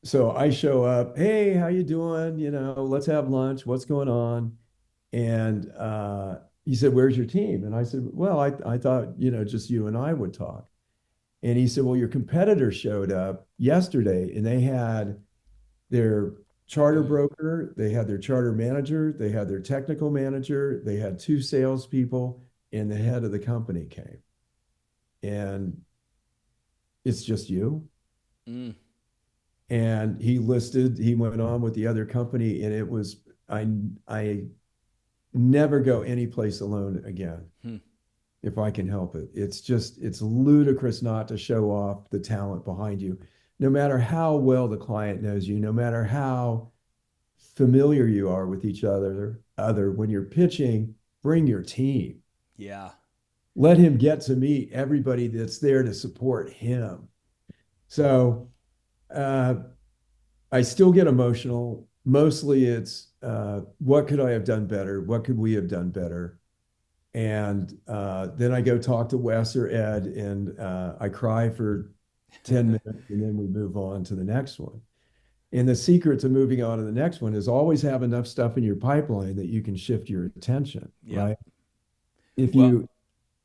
So I show up, "Hey, how you doing? Let's have lunch. What's going on?" And he said, "Where's your team?" And I said, "Well, I thought, just you and I would talk." And he said, "Well, your competitor showed up yesterday and they had their charter broker, they had their charter manager, they had their technical manager, they had 2 salespeople, and the head of the company came. And it's just you." Mm. And he went on with the other company, and it was, I never go any place alone again if I can help it. It's ludicrous not to show off the talent behind you, no matter how well the client knows you, no matter how familiar you are with each other, when you're pitching, bring your team. Yeah. Let him get to meet everybody that's there to support him. So, I still get emotional. Mostly it's, what could I have done better? What could we have done better? And then I go talk to Wes or Ed, and I cry for 10 minutes, and then we move on to the next one. And the secret to moving on to the next one is always have enough stuff in your pipeline that you can shift your attention, right?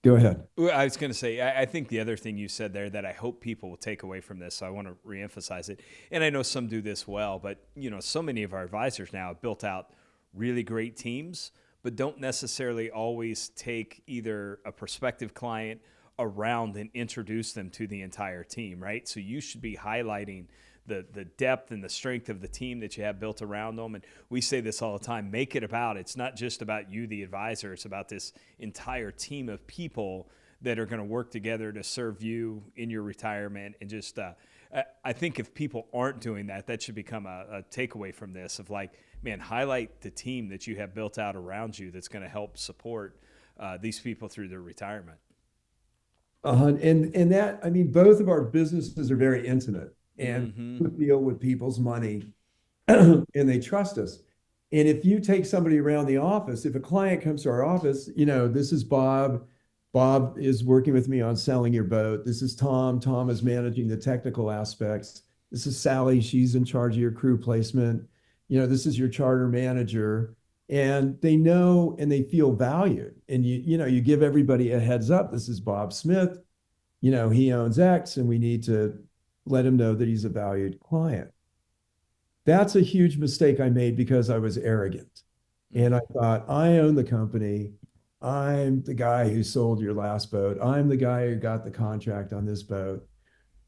Go ahead. I was going to say, I think the other thing you said there that I hope people will take away from this, so I want to reemphasize it, and I know some do this well, but so many of our advisors now have built out really great teams, but don't necessarily always take either a prospective client around and introduce them to the entire team, right? So you should be highlighting the depth and the strength of the team that you have built around them. And we say this all the time, make it about, it's not just about you, the advisor, it's about this entire team of people that are going to work together to serve you in your retirement. And just, I think if people aren't doing that, that should become a takeaway from this of like, man, highlight the team that you have built out around you that's going to help support these people through their retirement. And that, I mean, both of our businesses are very intimate and Mm-hmm. we deal with people's money and they trust us. And if you take somebody around the office, if a client comes to our office, this is Bob. Bob is working with me on selling your boat. This is Tom. Tom is managing the technical aspects. This is Sally. She's in charge of your crew placement. This is your charter manager. And they know and they feel valued. And you give everybody a heads up. This is Bob Smith. He owns X, and we need to let him know that he's a valued client. That's a huge mistake I made because I was arrogant. And I thought, I own the company. I'm the guy who sold your last boat. I'm the guy who got the contract on this boat,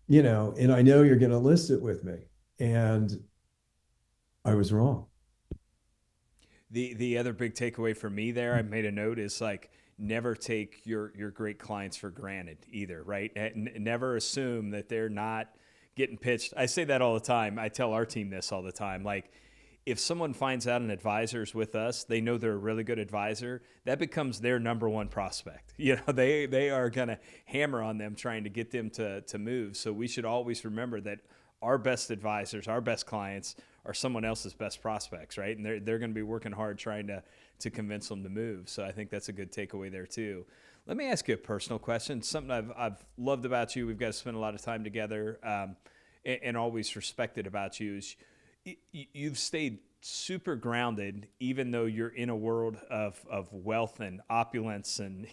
and I know you're going to list it with me. And I was wrong. The other big takeaway for me there, I made a note, is like never take your great clients for granted either, right? Never assume that they're not getting pitched. I say that all the time. I tell our team this all the time. Like, if someone finds out an advisor's with us, they know they're a really good advisor, that becomes their number one prospect. They are going to hammer on them trying to get them to move. So we should always remember that our best advisors, our best clients are someone else's best prospects, right? And they're going to be working hard trying to convince them to move. So I think that's a good takeaway there too. Let me ask you a personal question. Something I've loved about you. We've got to spend a lot of time together, and always respected about you is you've stayed super grounded, even though you're in a world of wealth and opulence and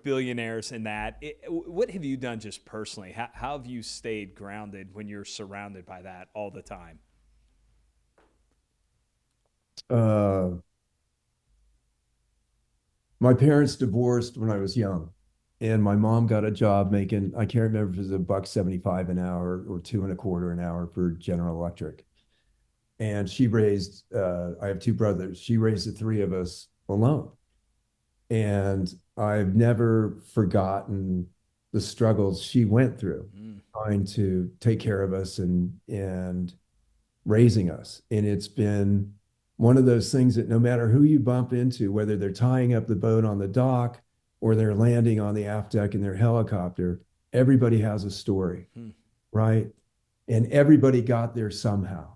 billionaires and that. What have you done just personally? How have you stayed grounded when you're surrounded by that all the time? Uh, my parents divorced when I was young, and my mom got a job making, I can't remember if it was $1.75 an hour or 2.25 an hour for General Electric. And she raised, I have two brothers. She raised the three of us alone. And I've never forgotten the struggles she went through trying to take care of us and raising us. And it's been one of those things that no matter who you bump into, whether they're tying up the boat on the dock or they're landing on the aft deck in their helicopter, everybody has a story, right? And everybody got there somehow.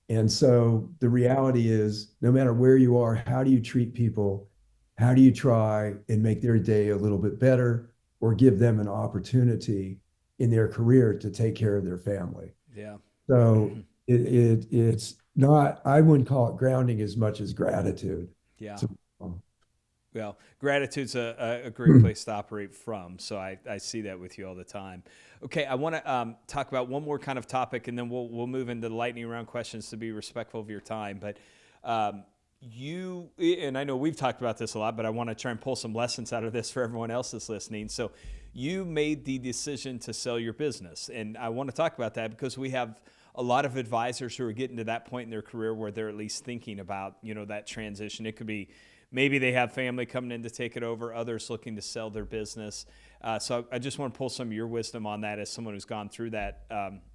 And so the reality is, no matter where you are, how do you treat people? How do you try and make their day a little bit better or give them an opportunity in their career to take care of their family? Yeah. So it's not, I wouldn't call it grounding as much as gratitude. Yeah. So, Well, gratitude's a great place to operate from. So I see that with you all the time. Okay, I want to talk about one more kind of topic, and then we'll move into the lightning round questions to be respectful of your time. But you, and I know we've talked about this a lot, but I want to try and pull some lessons out of this for everyone else that's listening. So you made the decision to sell your business, and I want to talk about that because we have a lot of advisors who are getting to that point in their career where they're at least thinking about, that transition. It could be maybe they have family coming in to take it over, others looking to sell their business. So I just want to pull some of your wisdom on that as someone who's gone through that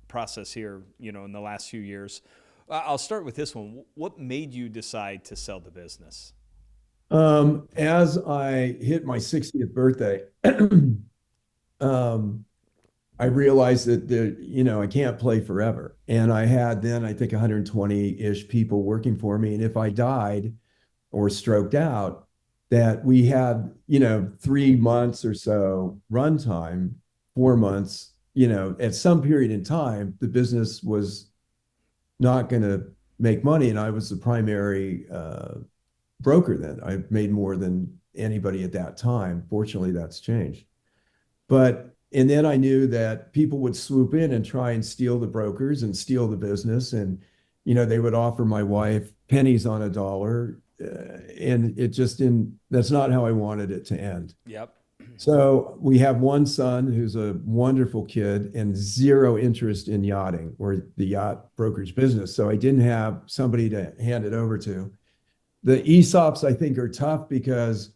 process here, in the last few years. I'll start with this one. What made you decide to sell the business? as I hit my 60th birthday, I realized that I can't play forever. And I had then, I think, 120-ish people working for me. And if I died or stroked out, that we had, 3 months or so runtime, 4 months, at some period in time, the business was not going to make money. And I was the primary broker then. I made more than anybody at that time. Fortunately, that's changed. And then I knew that people would swoop in and try and steal the brokers and steal the business. And, they would offer my wife pennies on a dollar. And it just didn't, that's not how I wanted it to end. Yep. So we have one son who's a wonderful kid and zero interest in yachting or the yacht brokerage business. So I didn't have somebody to hand it over to. The ESOPs, I think, are tough because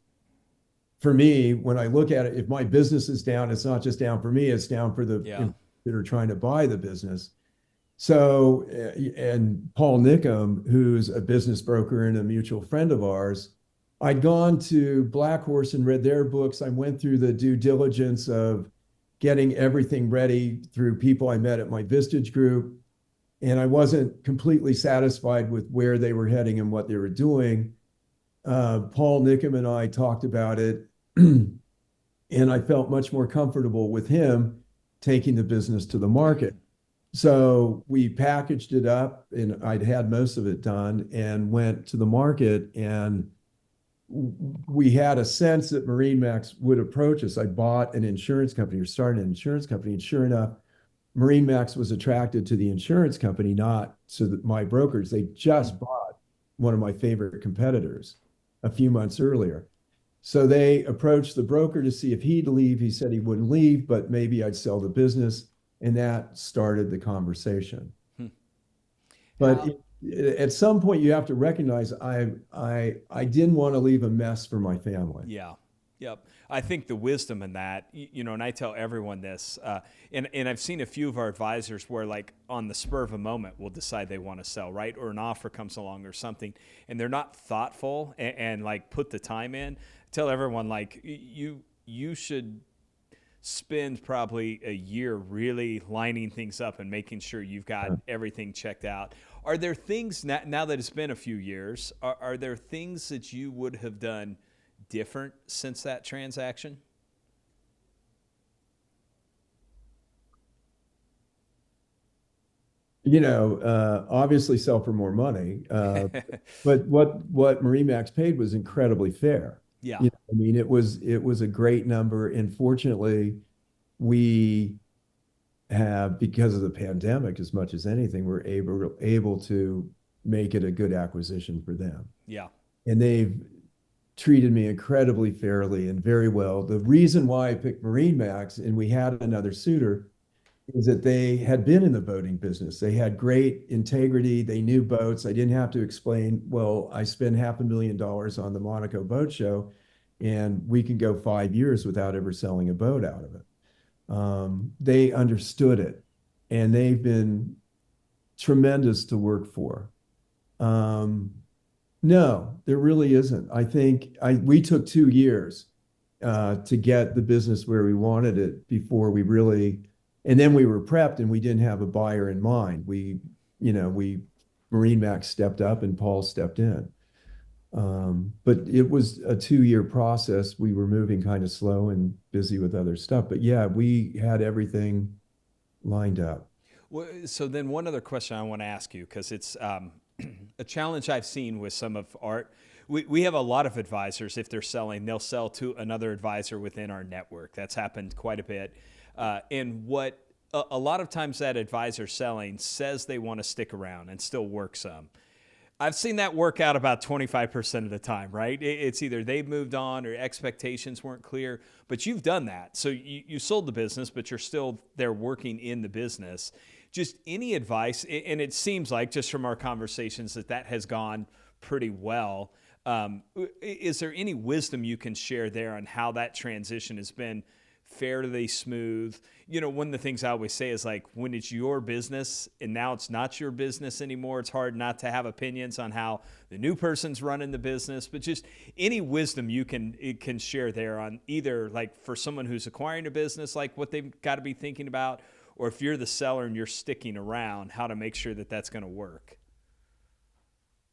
for me, when I look at it, if my business is down, it's not just down for me, it's down for the Yeah. that are trying to buy the business. So, and Paul Nickham, who's a business broker and a mutual friend of ours, I'd gone to Black Horse and read their books. I went through the due diligence of getting everything ready through people I met at my Vistage group. And I wasn't completely satisfied with where they were heading and what they were doing. Paul Nickham and I talked about it, and I felt much more comfortable with him taking the business to the market. So we packaged it up, and I'd had most of it done and went to the market. And we had a sense that MarineMax would approach us. I bought an insurance company or started an insurance company. And sure enough, MarineMax was attracted to the insurance company, not to my brokers. They just bought one of my favorite competitors a few months earlier. So they approached the broker to see if he'd leave. He said he wouldn't leave, but maybe I'd sell the business. And that started the conversation. Hmm. But at some point, you have to recognize I didn't want to leave a mess for my family. Yeah. Yep. I think the wisdom in that, and I tell everyone this, and I've seen a few of our advisors where, like, on the spur of a moment, will decide they want to sell, right? Or an offer comes along or something, and they're not thoughtful and like put the time in. Tell everyone, like, you should spend probably a year really lining things up and making sure you've got everything checked out. Are there things now that it's been a few years, are there things that you would have done different since that transaction? Obviously sell for more money. But what MarineMax paid was incredibly fair. Yeah. I mean, it was a great number. And fortunately, we have, because of the pandemic, as much as anything, we're able to make it a good acquisition for them. Yeah. And they've treated me incredibly fairly and very well. The reason why I picked MarineMax, and we had another suitor, is that they had been in the boating business. They had great integrity. They knew boats. I didn't have to explain, well, I spent $500,000 on the Monaco Boat Show, and we can go 5 years without ever selling a boat out of it. They understood it, and they've been tremendous to work for. No, there really isn't. I think we took 2 years to get the business where we wanted it before we really, and then we were prepped and we didn't have a buyer in mind. We MarineMax stepped up and Paul stepped in. But it was a 2 year process. We were moving kind of slow and busy with other stuff. But yeah, we had everything lined up. Well, so then one other question I want to ask you, because it's a challenge I've seen with some of our, we have a lot of advisors. If they're selling, they'll sell to another advisor within our network. That's happened quite a bit. And what a lot of times that advisor selling says they want to stick around and still work some. I've seen that work out about 25% of the time, right? It's either they've moved on or expectations weren't clear, but you've done that. So you sold the business, but you're still there working in the business. Just any advice, and it seems like just from our conversations that has gone pretty well. Is there any wisdom you can share there on how that transition has been fairly smooth? One of the things I always say is, like, when it's your business and now it's not your business anymore, it's hard not to have opinions on how the new person's running the business. But just any wisdom you can share there on either, like, for someone who's acquiring a business, like what they've got to be thinking about, or if you're the seller and you're sticking around, how to make sure that that's going to work.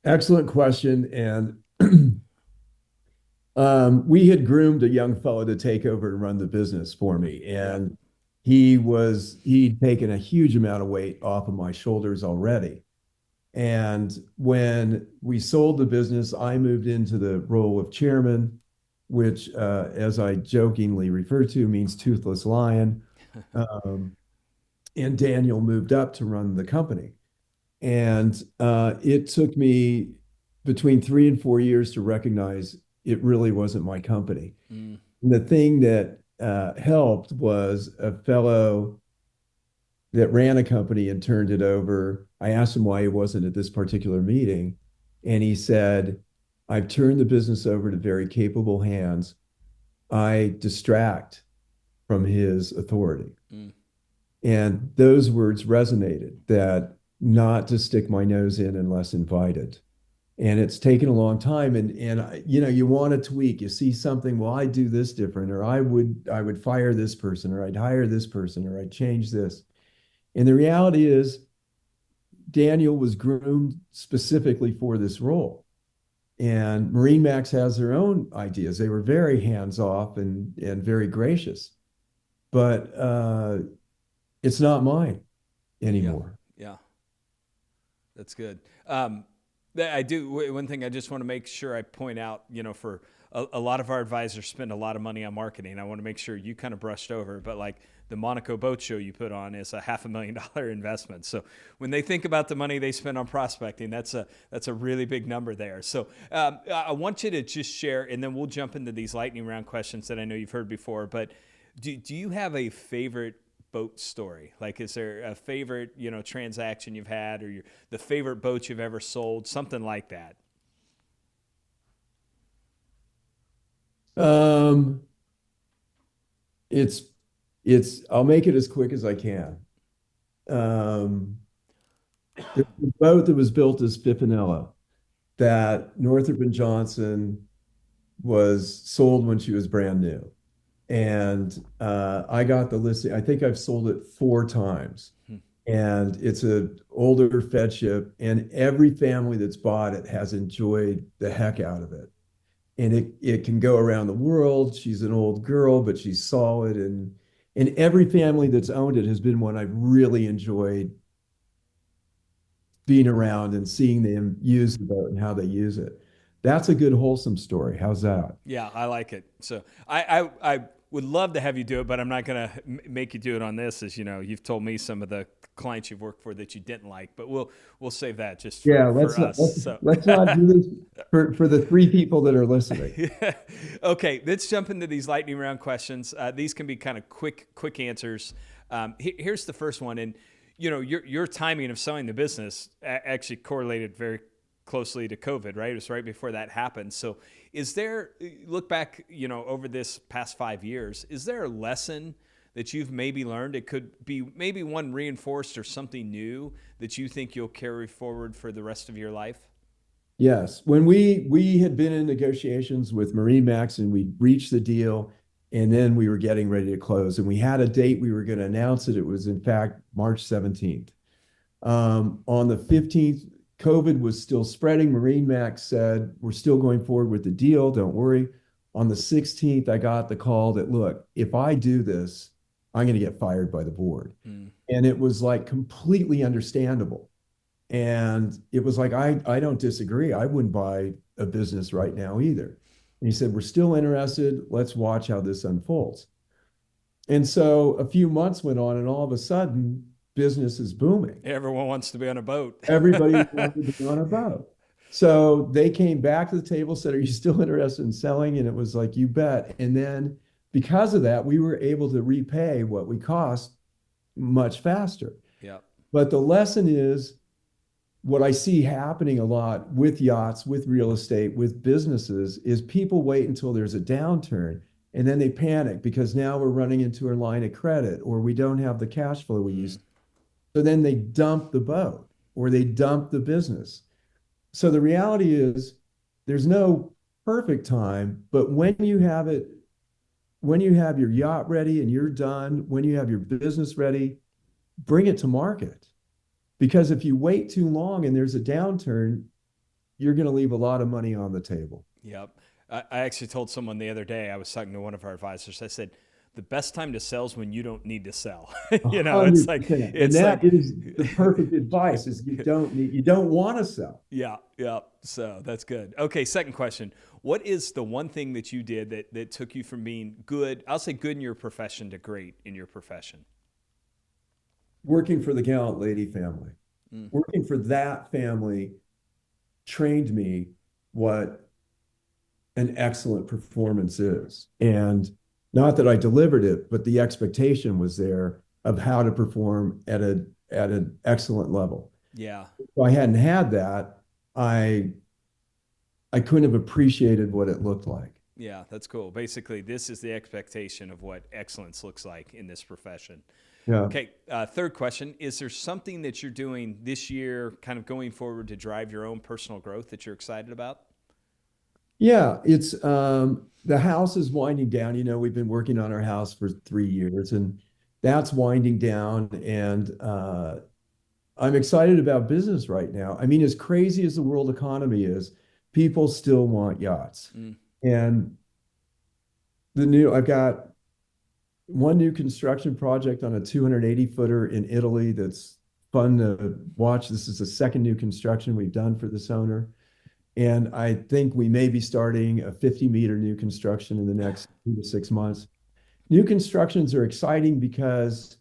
Excellent question. And we had groomed a young fellow to take over and run the business for me. And he'd taken a huge amount of weight off of my shoulders already. And when we sold the business, I moved into the role of chairman, which, as I jokingly refer to, means toothless lion. And Daniel moved up to run the company. And it took me between 3 and 4 years to recognize it really wasn't my company. And the thing that helped was a fellow that ran a company and turned it over. I asked him why he wasn't at this particular meeting. And he said, I've turned the business over to very capable hands. I distract from his authority. Mm. And those words resonated that not to stick my nose in unless invited. And it's taken a long time. And you know, you want to tweak. You see something, well, I do this different, or I would fire this person, or I'd hire this person, or I'd change this. And the reality is Daniel was groomed specifically for this role. And Marine Max has their own ideas. They were very hands off and very gracious, but it's not mine Yeah. anymore. Yeah. That's good. I do. One thing I just want to make sure I point out, for a lot of our advisors spend a lot of money on marketing. I want to make sure you kind of brushed over, but like the Monaco boat show you put on is a $500,000 investment. So when they think about the money they spend on prospecting, that's a really big number there. So I want you to just share, and then we'll jump into these lightning round questions that I know you've heard before. But do you have a favorite boat story? Like, is there a favorite, transaction you've had, or the favorite boat you've ever sold, something like that? Um, it's I'll make it as quick as I can. Um, there's a boat that was built as Pipanella that Northrop and Johnson was sold when she was brand new. And I got the listing. I think I've sold it 4 times. Hmm. And it's an older Fed ship, and every family that's bought it has enjoyed the heck out of it. And it can go around the world. She's an old girl, but she's solid. And every family that's owned it has been one I've really enjoyed being around and seeing them use the boat and how they use it. That's a good, wholesome story. How's that? Yeah, I like it. So I would love to have you do it, but I'm not going to make you do it on this. As you know, you've told me some of the clients you've worked for that you didn't like, but we'll save that just Yeah, for us. So let's not do this for the 3 people that are listening. yeah. Okay, let's jump into these lightning round questions. These can be kind of quick answers. Here's the first one, and your timing of selling the business actually correlated very closely to COVID, right? It was right before that happened. So is there, look back, over this past 5 years, is there a lesson that you've maybe learned? It could be maybe one reinforced or something new that you think you'll carry forward for the rest of your life? Yes, when we had been in negotiations with Marine Max and we reached the deal, and then we were getting ready to close, and we had a date we were going to announce it. It was in fact March 17th. On the 15th, COVID was still spreading. Marine Max said, we're still going forward with the deal. Don't worry. On the 16th, I got the call that, look, if I do this, I'm going to get fired by the board. Mm. And it was like completely understandable. And it was like, I don't disagree. I wouldn't buy a business right now either. And he said, we're still interested. Let's watch how this unfolds. And so a few months went on, and all of a sudden, business is booming. Everyone wants to be on a boat. Everybody wanted to be on a boat. So they came back to the table, said, are you still interested in selling? And it was like, you bet. And then because of that, we were able to repay what we cost much faster. Yeah. But the lesson is what I see happening a lot with yachts, with real estate, with businesses is people wait until there's a downturn and then they panic because now we're running into a line of credit or we don't have the cash flow we used to. So then they dump the boat or they dump the business. So the reality is there's no perfect time, but when you have it, when you have your yacht ready and you're done, when you have your business ready, bring it to market. Because if you wait too long and there's a downturn, you're going to leave a lot of money on the table. Yep. I actually told someone the other day, I was talking to one of our advisors, I said, the best time to sell is when you don't need to sell. It's like, 100%. it's and that like, is the perfect advice is you don't want to sell. yeah. So that's good. Okay. Second question. What is the one thing that you did that took you from being good, I'll say good in your profession, to great in your profession? Working for the Gallant Lady family. Working for that family trained me what an excellent performance is. And not that I delivered it, but the expectation was there of how to perform at an excellent level. Yeah. If I hadn't had that, I I couldn't have appreciated what it looked like. Yeah, that's cool. Basically, this is the expectation of what excellence looks like in this profession. Yeah. Okay, third question. Is there something that you're doing this year, kind of going forward, to drive your own personal growth that you're excited about? Yeah, it's the house is winding down. You know, we've been working on our house for 3 years and that's winding down. And I'm excited about business right now. I mean, as crazy as the world economy is, people still want yachts. Mm. And I've got one new construction project on a 280 footer in Italy that's fun to watch. This is the second new construction we've done for this owner. And I think we may be starting a 50-meter new construction in the next 2 to 6 months. New constructions are exciting because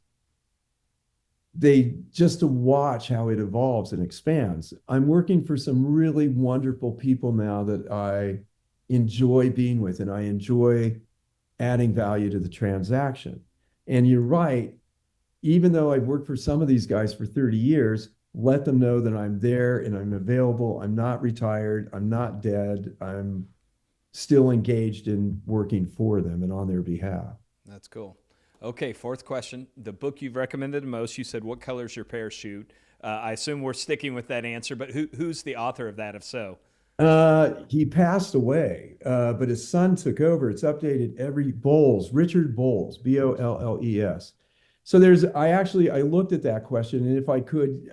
they just to watch how it evolves and expands. I'm working for some really wonderful people now that I enjoy being with, and I enjoy adding value to the transaction. And you're right, even though I've worked for some of these guys for 30 years, let them know that I'm there and I'm available. I'm not retired. I'm not dead. I'm still engaged in working for them and on their behalf. That's cool. Okay, fourth question. The book you've recommended the most, you said, What Color's Your Parachute? I assume we're sticking with that answer, but who's the author of that, if so? He passed away, but his son took over. It's updated every Richard Bowles, Bolles. So I looked at that question, and if I could,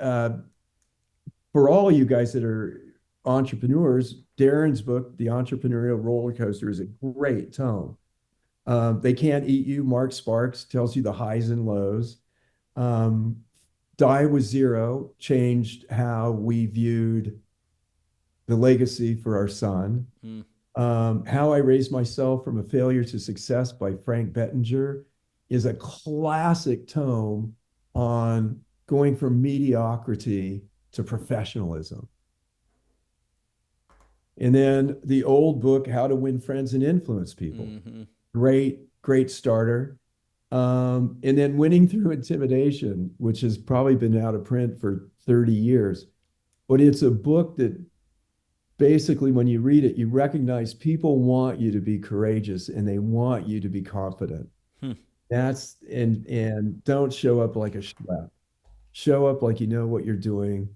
for all you guys that are entrepreneurs, Darren's book, The Entrepreneurial Roller Coaster, is a great tome. They Can't Eat You, Mark Sparks tells you the highs and lows. Um, Die with Zero changed how we viewed the legacy for our son. Mm. How I Raised Myself from a Failure to Success by Frank Bettinger is a classic tome on going from mediocrity to professionalism. And then the old book, How to Win Friends and Influence People. Mm-hmm. Great starter. And then Winning Through Intimidation, which has probably been out of print for 30 years. But it's a book that basically, when you read it, you recognize people want you to be courageous and they want you to be confident. Hmm. And don't show up like a schlep. Show up like you know what you're doing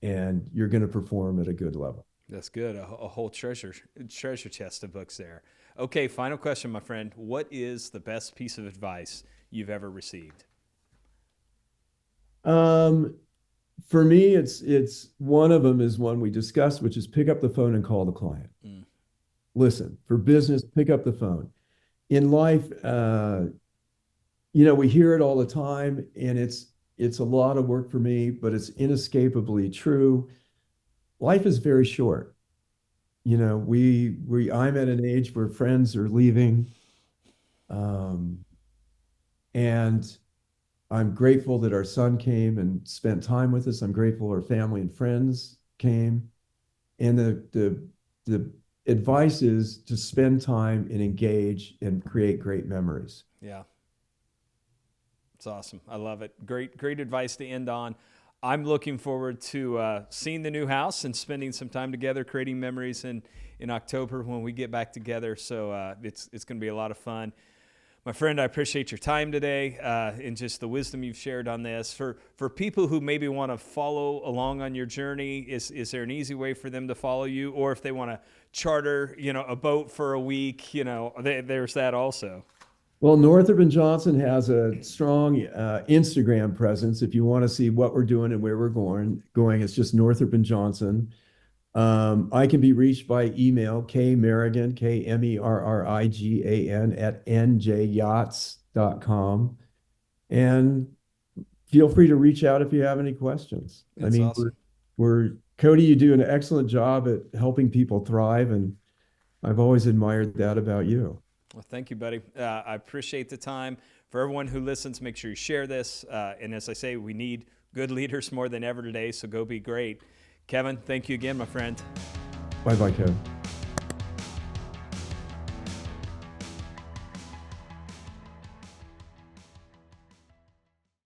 and you're going to perform at a good level. That's good. A whole treasure chest of books there. Okay, final question, my friend. What is the best piece of advice you've ever received? For me, it's one of them is one we discussed, which is pick up the phone and call the client. Mm. Listen, for business, pick up the phone. In life, we hear it all the time, and it's a lot of work for me, but it's inescapably true. Life is very short. I'm at an age where friends are leaving, and I'm grateful that our son came and spent time with us. I'm grateful our family and friends came. And the advice is to spend time and engage and create great memories. Yeah. It's awesome. I love it. Great advice to end on. I'm looking forward to seeing the new house and spending some time together, creating memories in October when we get back together. So it's going to be a lot of fun. My friend, I appreciate your time today and just the wisdom you've shared on this. For people who maybe want to follow along on your journey, is there an easy way for them to follow you? Or if they want to charter, a boat for a week, there's that also. Well, Northrop Johnson has a strong Instagram presence. If you want to see what we're doing and where we're going, it's just Northrop Johnson. I can be reached by email, kmerrigan, KMERRIGAN @njyachts.com. And feel free to reach out if you have any questions. That's awesome. we're Cody, you do an excellent job at helping people thrive, and I've always admired that about you. Well, thank you, buddy. I appreciate the time. For everyone who listens, make sure you share this. And as I say, we need good leaders more than ever today, so go be great. Kevin, thank you again, my friend. Bye-bye, Kevin.